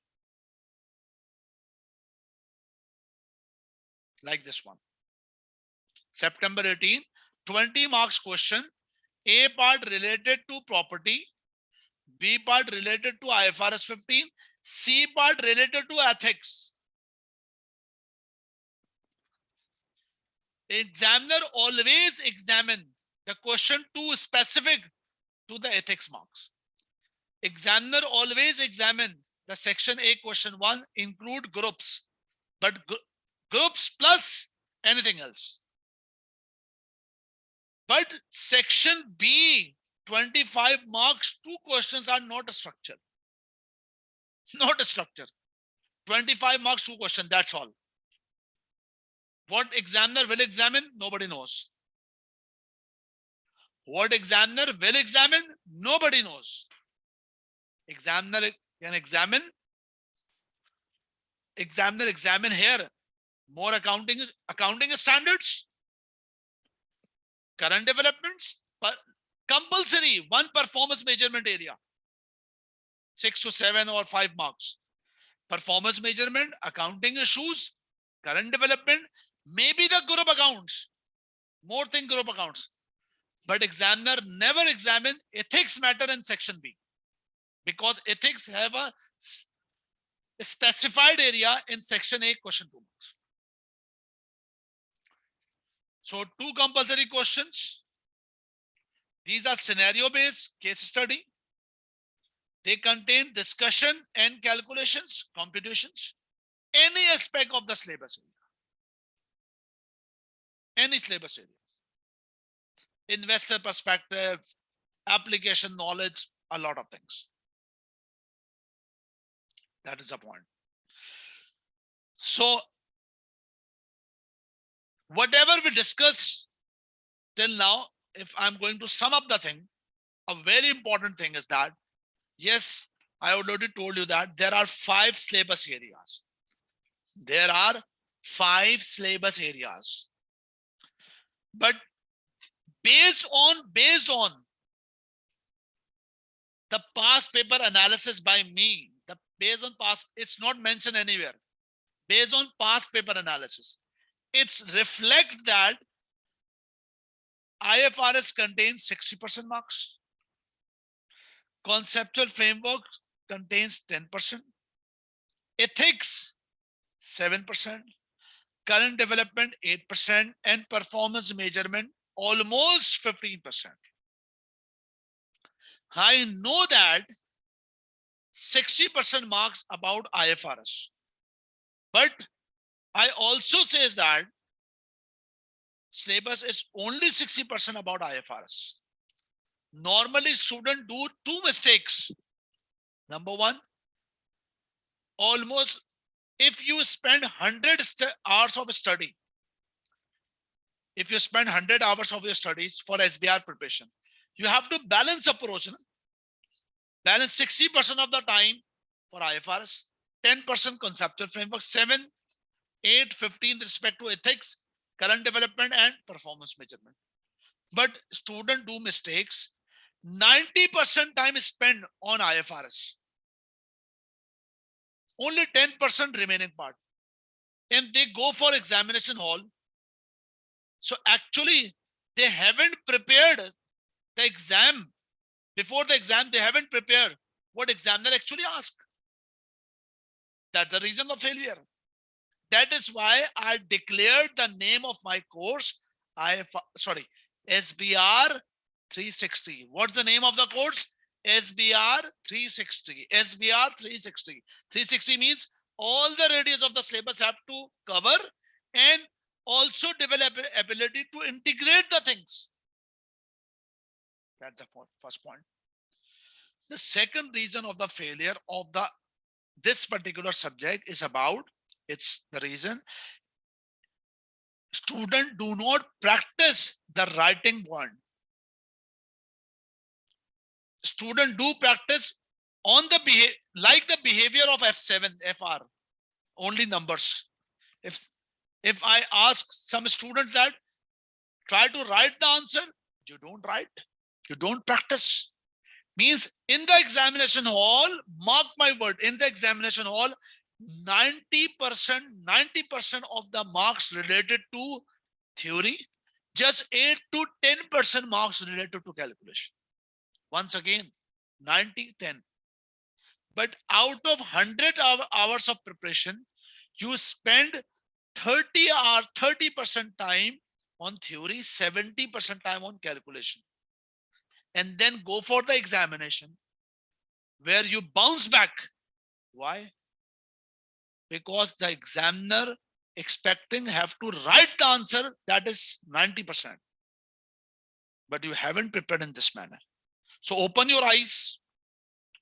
Like this one. September 18, 20 marks question. A part related to property, B part related to IFRS 15, C part related to ethics. Examiner always examine the question 2 specific to the ethics marks. Examiner always examine the section A question 1 include groups, but groups plus anything else. But section B, 25 marks, 2 questions are not a structure. Not a structure. 25 marks, 2 questions, that's all. What examiner will examine, nobody knows. What examiner will examine, nobody knows. Examiner can examine. Examiner examine here more accounting standards, current developments, but compulsory one performance measurement area, 6 to 7 or 5 marks. Performance measurement, accounting issues, current development, maybe the group accounts, more than group accounts. But examiner never examine ethics matter in section B because ethics have a specified area in section A question 2 marks. So 2 compulsory questions. These are scenario based case study. They contain discussion and calculations, computations, any aspect of the syllabus area. Any syllabus area. Investor perspective, application knowledge, a lot of things. That is the point. So, whatever we discuss till now, if I'm going to sum up the thing, a very important thing is that, yes, I already told you that there are 5 syllabus areas. There are 5 syllabus areas. But based on The past paper analysis by me, the based on past, it's not mentioned anywhere. Based on past paper analysis, it's reflect that IFRS contains 60% marks. Conceptual framework contains 10%. Ethics, 7%. Current development, 8%. And performance measurement, almost 15%. I know that 60% marks about IFRS. But I also says that syllabus is only 60% about IFRS. Normally, students do two mistakes. Number one, almost if you spend 100 hours of study, if you spend 100 hours of your studies for SBR preparation, you have to balance approach. Balance 60% of the time for IFRS, 10% conceptual framework, 7, 8, 15 with respect to ethics, current development, and performance measurement. But students do mistakes. 90% time is spent on IFRS. Only 10% remaining part. And they go for examination hall. So actually, they haven't prepared the exam. Before the exam, they haven't prepared what examiner actually asked. That's the reason of failure. That is why I declared the name of my course, SBR 360. What's the name of the course? SBR 360. SBR 360. 360 means all the radius of the syllabus have to cover and also develop ability to integrate the things. That's the first point. The second reason of the failure of this particular subject is about, it's the reason students do not practice the writing point. Students do practice on the behavior of F7, FR, only numbers. If I ask some students that try to write the answer, you don't write, you don't practice. Means in the examination hall, mark my word, in the examination hall, 90% of the marks related to theory, just 8 to 10% marks related to calculation. Once again, 90-10. But out of 100 hours of preparation, you spend 30% time on theory, 70% time on calculation. And then go for the examination where you bounce back. Why? Because the examiner expecting have to write the answer that is 90%. But you haven't prepared in this manner. So open your eyes,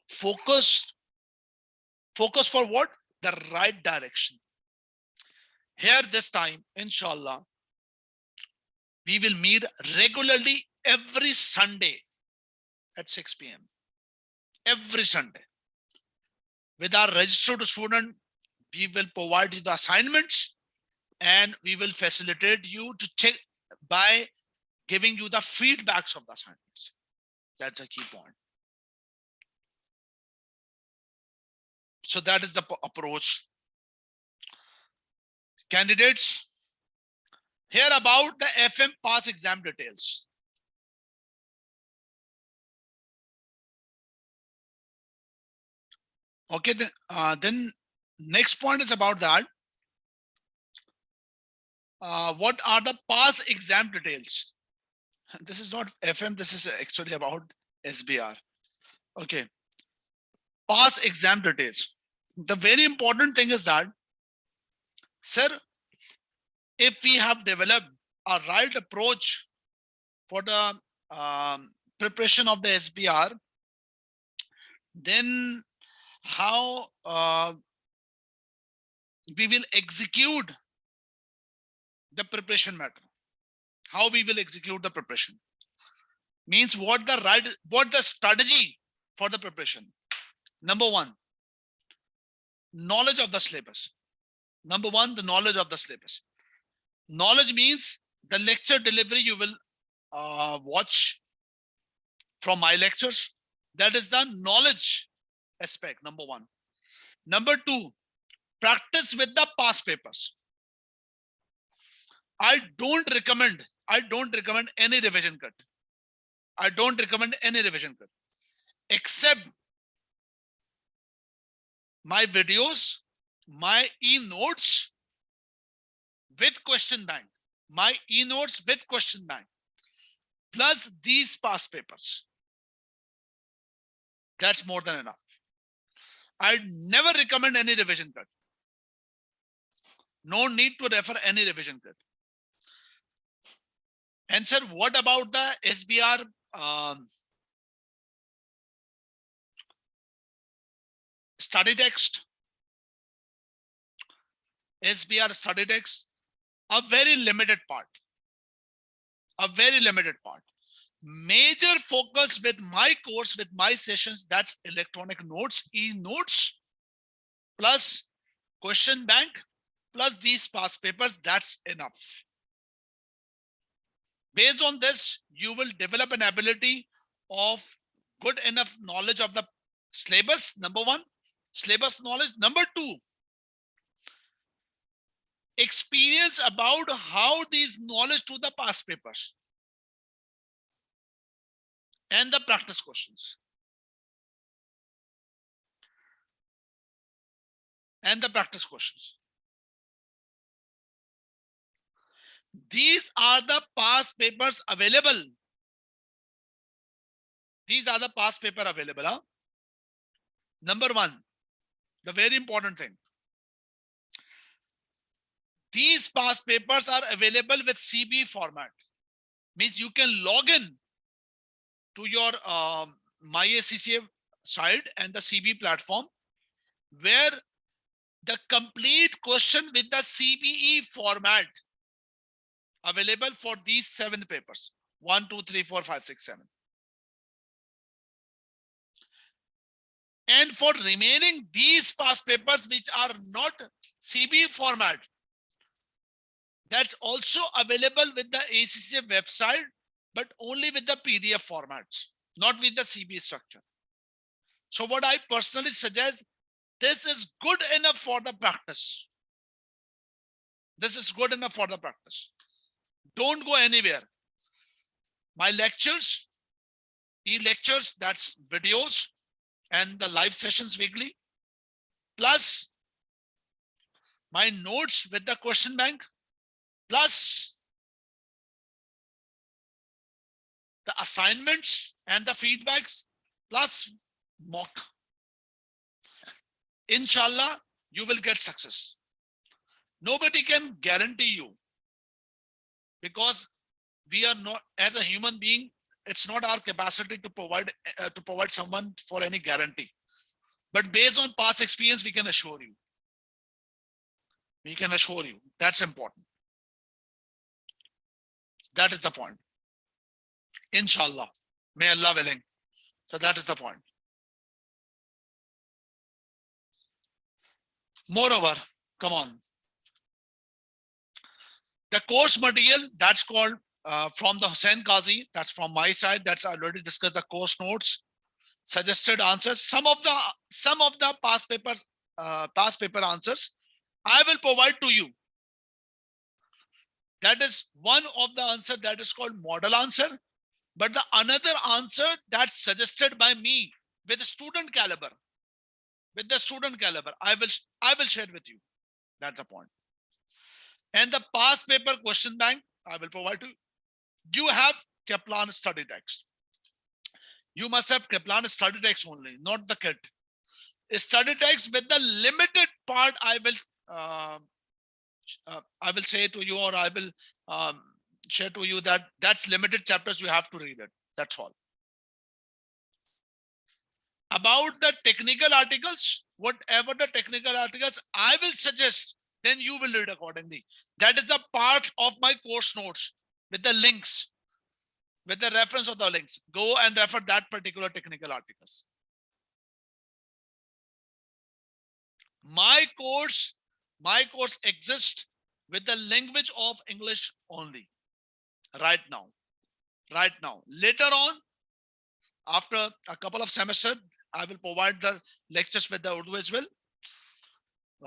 focus for what? The right direction. Here this time, inshallah, we will meet regularly every Sunday at 6 p.m. Every Sunday. With our registered student, we will provide you the assignments and we will facilitate you to check by giving you the feedbacks of the assignments. That's a key point. So that is the approach. Candidates, here about the FM pass exam details. Okay, then next point is about that. What are the pass exam details? This is not FM, this is actually about SBR. Okay, pass exam details. The very important thing is that, sir, if we have developed a right approach for the preparation of the SBR, then how we will execute the preparation matter. How we will execute the preparation means what the strategy for the preparation. Number one, knowledge of the syllabus. Number one, the knowledge of the syllabus. Knowledge means the lecture delivery you will watch from my lectures. That is the knowledge aspect, number one. Number two, practice with the past papers. I don't recommend any revision cut. I don't recommend any revision cut, except my videos, my e-notes with question bank, my e-notes with question bank, plus these past papers. That's more than enough. I never recommend any revision cut. No need to refer any revision cut. And sir, what about the SBR study text? SBR study text, a very limited part. A very limited part. Major focus with my course, with my sessions, that's electronic notes, e-notes, plus question bank, plus these past papers. That's enough. Based on this, you will develop an ability of good enough knowledge of the syllabus, number one, syllabus knowledge. Number two, experience about how these knowledge to the past papers and the practice questions. And the practice questions. These are the past papers available. These are the past paper available. Huh? Number one, the very important thing. These past papers are available with CB format. Means you can log in to your MyACCA site and the CB platform, where the complete question with the CBE format available for these 7 papers. 1, 2, 3, 4, 5, 6, 7. And for remaining these past papers which are not CB format, that's also available with the ACCA website, but only with the PDF formats, not with the CB structure. So what I personally suggest, this is good enough for the practice. This is good enough for the practice. Don't go anywhere. My lectures, e-lectures, that's videos and the live sessions weekly, plus my notes with the question bank, plus the assignments and the feedbacks, plus mock. Inshallah, you will get success. Nobody can guarantee you, because we are not, as a human being, it's not our capacity to provide someone for any guarantee. But based on past experience, we can assure you. We can assure you. That's important. That is the point. Inshallah. May Allah willing. So that is the point. Moreover, come on. The course material, that's called from the Hussain Qazi, that's from my side. That's already discussed the course notes, suggested answers. Some of the past paper answers I will provide to you. That is one of the answer that is called model answer. But the another answer that's suggested by me with the student caliber, I will share with you. That's the point. And the past paper question bank I will provide to you. You have Kaplan study text. You must have Kaplan study text only, not the kit. A study text with the limited part I will say to you, or I will share to you that that's limited chapters, you have to read it. That's all. About the technical articles, whatever the technical articles I will suggest, then you will read accordingly. That is the part of my course notes with the links, with the reference of the links. Go and refer that particular technical articles. My course exists with the language of English only. Right now. Later on, After a couple of semesters, I will provide the lectures with the Urdu as well.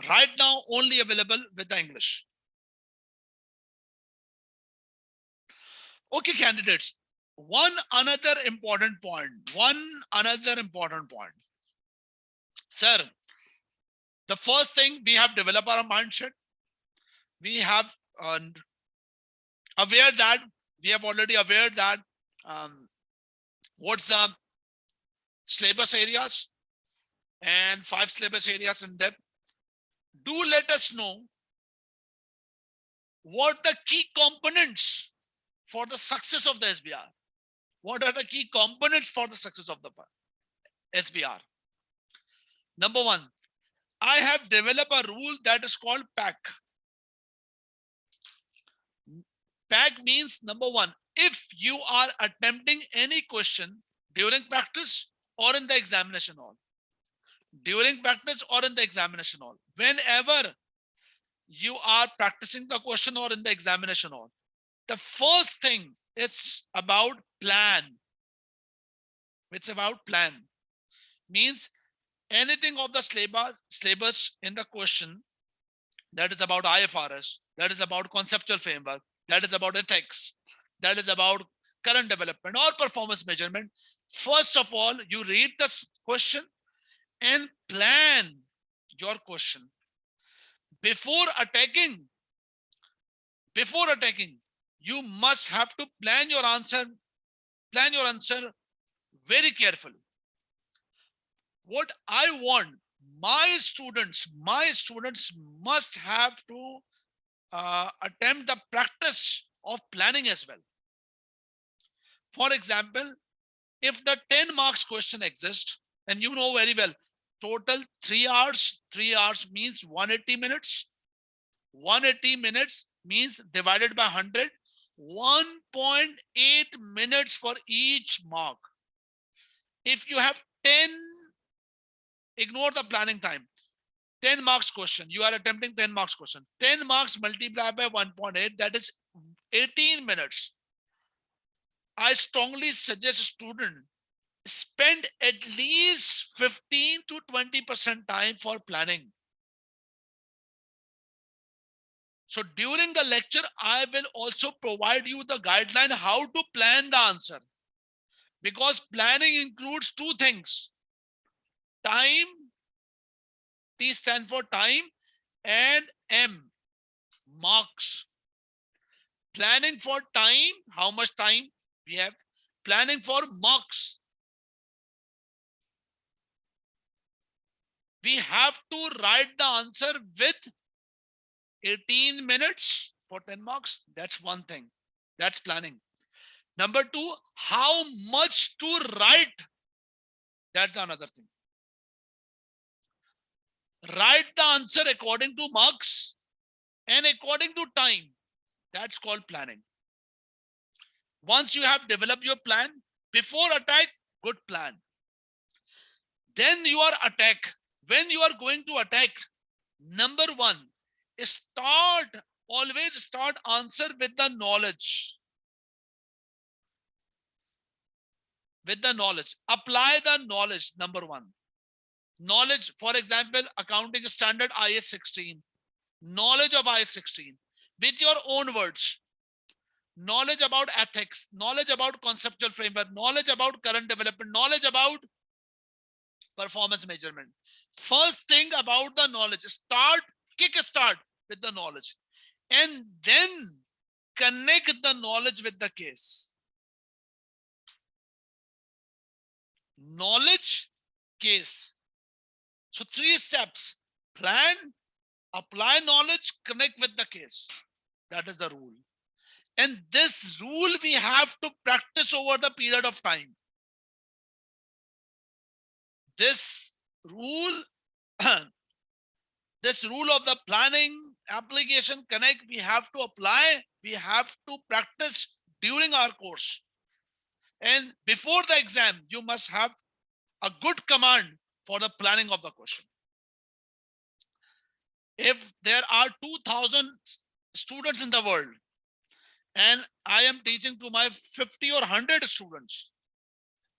Right now, only available with the English. Okay, candidates. One another important point. Sir, the first thing, we have developed our mindset. We have aware that we have already aware that what's the syllabus areas and 5 syllabus areas in depth. Do let us know what the key components for the success of the SBR. What are the key components for the success of the SBR? Number one, I have developed a rule that is called PAC. PAC means, number one, if you are attempting any question during practice or in the examination hall, whenever you are practicing the question or in the examination hall, the first thing, it's about plan. Means anything of the syllabus in the question that is about IFRS, that is about conceptual framework, that is about ethics, that is about current development or performance measurement. First of all, you read this question and plan your question. Before attacking, you must have to plan your answer very carefully. What I want, my students must have to attempt the practice of planning as well. For example, if the 10 marks question exists, and you know very well, total 3 hours, 3 hours means 180 minutes. 180 minutes means divided by 100, 1.8 minutes for each mark. If you have 10, ignore the planning time, 10 marks question, you are attempting 10 marks question, 10 marks multiplied by 1.8, that is 18 minutes. I strongly suggest a student spend at least 15 to 20% time for planning. So during the lecture, I will also provide you the guideline how to plan the answer, because planning includes 2 things: time, T stands for time, and M, marks. Planning for time, how much time we have. Planning for marks, we have to write the answer with 18 minutes for 10 marks. That's one thing. That's planning. Number 2, how much to write. That's another thing. Write the answer according to marks and according to time. That's called planning. Once you have developed your plan, before attack, good plan. Then you are attack. When you are going to attack, number 1, always start answer with the knowledge. Apply the knowledge, number 1. Knowledge, for example, accounting standard IS 16. Knowledge of IS 16 with your own words. Knowledge about ethics, knowledge about conceptual framework, knowledge about current development, knowledge about performance measurement. First thing about the knowledge, kick start with the knowledge, and then connect the knowledge with the case. Knowledge, case. So 3 steps: plan, apply knowledge, connect with the case. That is the rule. And this rule we have to practice over the period of time. This rule of the planning, application, connect, we have to apply, we have to practice during our course. And before the exam, you must have a good command for the planning of the question. If there are 2,000 students in the world, and I am teaching to my 50 or 100 students,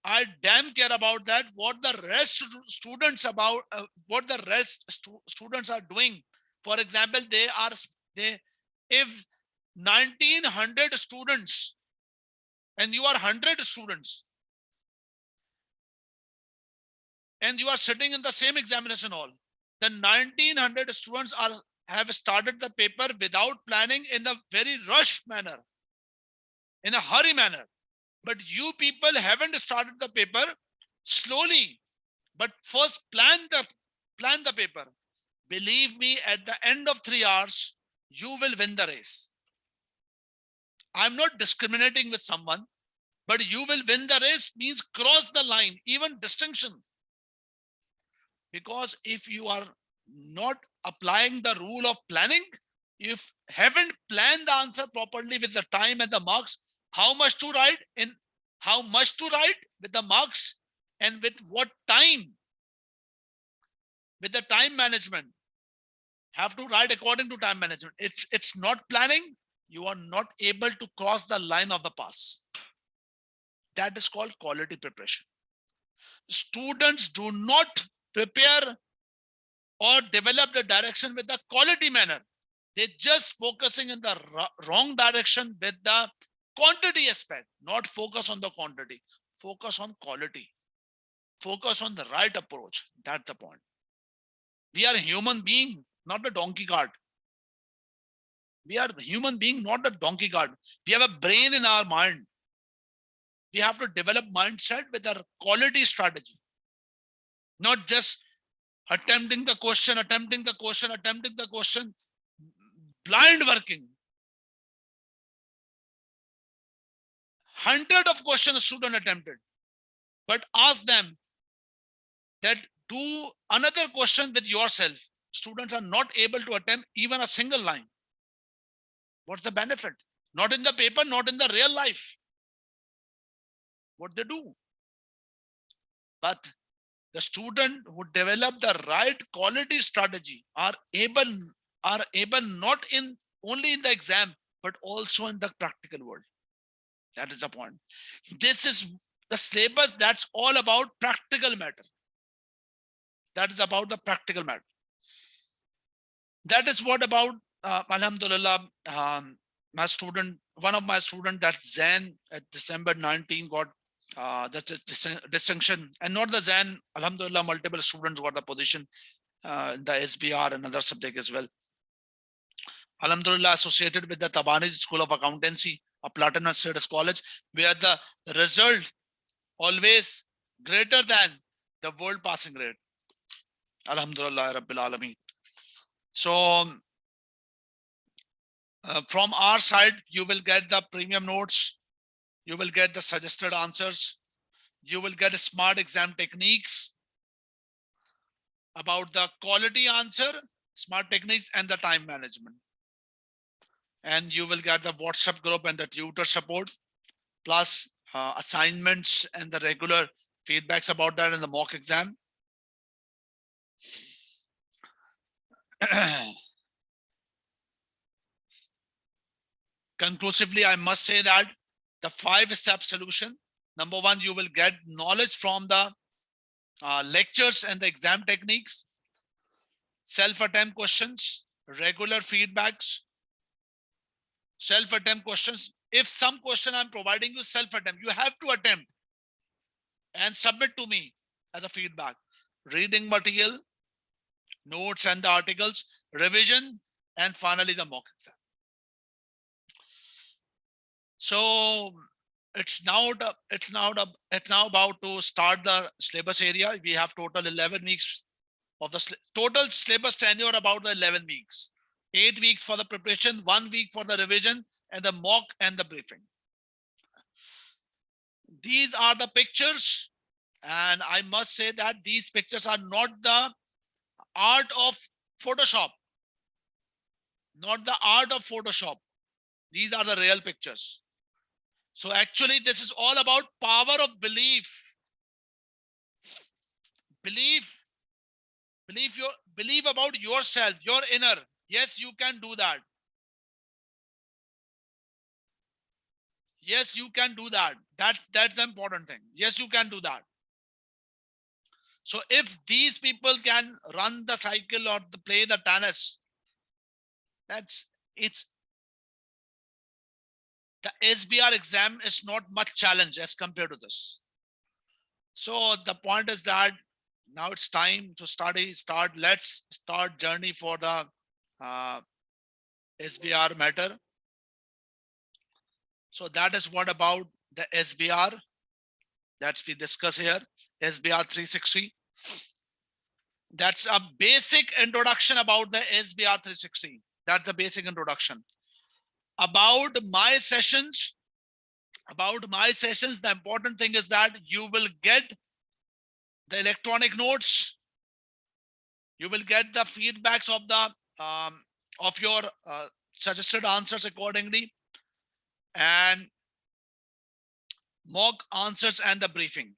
I damn care about that. What the rest students about what the rest students are doing. For example, they if 1900 students and you are 100 students and you are sitting in the same examination hall, the 1900 students have started the paper without planning, in the very rush manner, in a hurry manner. But you people haven't started the paper slowly, but first plan the paper. Believe me, at the end of 3 hours, you will win the race. I'm not discriminating with someone, but you will win the race means cross the line, even distinction. Because if you are not applying the rule of planning, if haven't planned the answer properly with the time and the marks, how much to write in, how much to write with the marks, and with what time, with the time management, have to write according to time management. It's not planning, you are not able to cross the line of the pass. That is called quality preparation. Students do not prepare or develop the direction with the quality manner. They're just focusing in the wrong direction with the quantity aspect, not focus on the quantity, focus on quality, focus on the right approach. That's the point. We are a human being, not a donkey cart. We are human being, not a donkey cart. We have a brain in our mind. We have to develop mindset with our quality strategy, not just attempting the question, blind working. Hundred of questions a student attempted, but ask them that do another question with yourself. Students are not able to attempt even a single line. What's the benefit? Not in the paper, not in the real life. What they do. But the student who develop the right quality strategy are able not in only in the exam, but also in the practical world. That is the point. This is the syllabus that's all about practical matter. That is about the practical matter. That is what about Alhamdulillah, my student, one of my students, that's Zain, at December 19 got this distinction, and not the Zain, Alhamdulillah, multiple students got the position in the SBR and other subject as well. Alhamdulillah, associated with the Tabani's School of Accountancy, a platinum status college, where the result always greater than the world passing rate. Alhamdulillah Rabbil Alameen. So from our side, you will get the premium notes, you will get the suggested answers, you will get smart exam techniques about the quality answer, smart techniques, and the time management. And you will get the WhatsApp group and the tutor support, plus assignments and the regular feedbacks about that in the mock exam. Conclusively, I must say that the 5-step solution, number one, you will get knowledge from the lectures and the exam techniques, self-attempt questions, regular feedbacks, self-attempt questions. If some question I'm providing you self-attempt, you have to attempt and submit to me as a feedback. Reading material, notes and the articles, revision, and finally the mock exam. So it's now about to start the syllabus area. We have total 11 weeks of the total syllabus tenure, about the 11 weeks. 8 weeks for the preparation, 1 week for the revision, and the mock and the briefing. These are the pictures, and I must say that these pictures are not the art of Photoshop. Not the art of Photoshop. These are the real pictures. So actually, this is all about power of belief. Believe about yourself, your inner. Yes, you can do that. Yes, you can do that. That's the important thing. Yes, you can do that. So if these people can run the cycle or play the tennis, that's it's the SBR exam is not much challenge as compared to this. So the point is that now it's time to start. Let's start journey for the SBR matter. So that is what about the SBR that we discuss here, SBR 360. That's a basic introduction about the SBR 360. That's a basic introduction. About my sessions, the important thing is that you will get the electronic notes. You will get the feedbacks of your suggested answers accordingly, and mock answers and the briefing.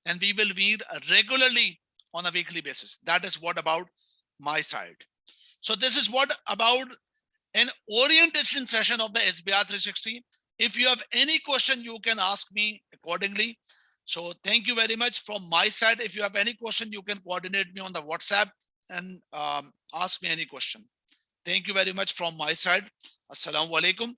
And we will meet regularly on a weekly basis. That is what about my side. So this is what about an orientation session of the SBR 360. If you have any question, you can ask me accordingly. So thank you very much from my side. If you have any question, you can coordinate me on the WhatsApp and ask me any question. Thank you very much from my side. Assalamu alaikum.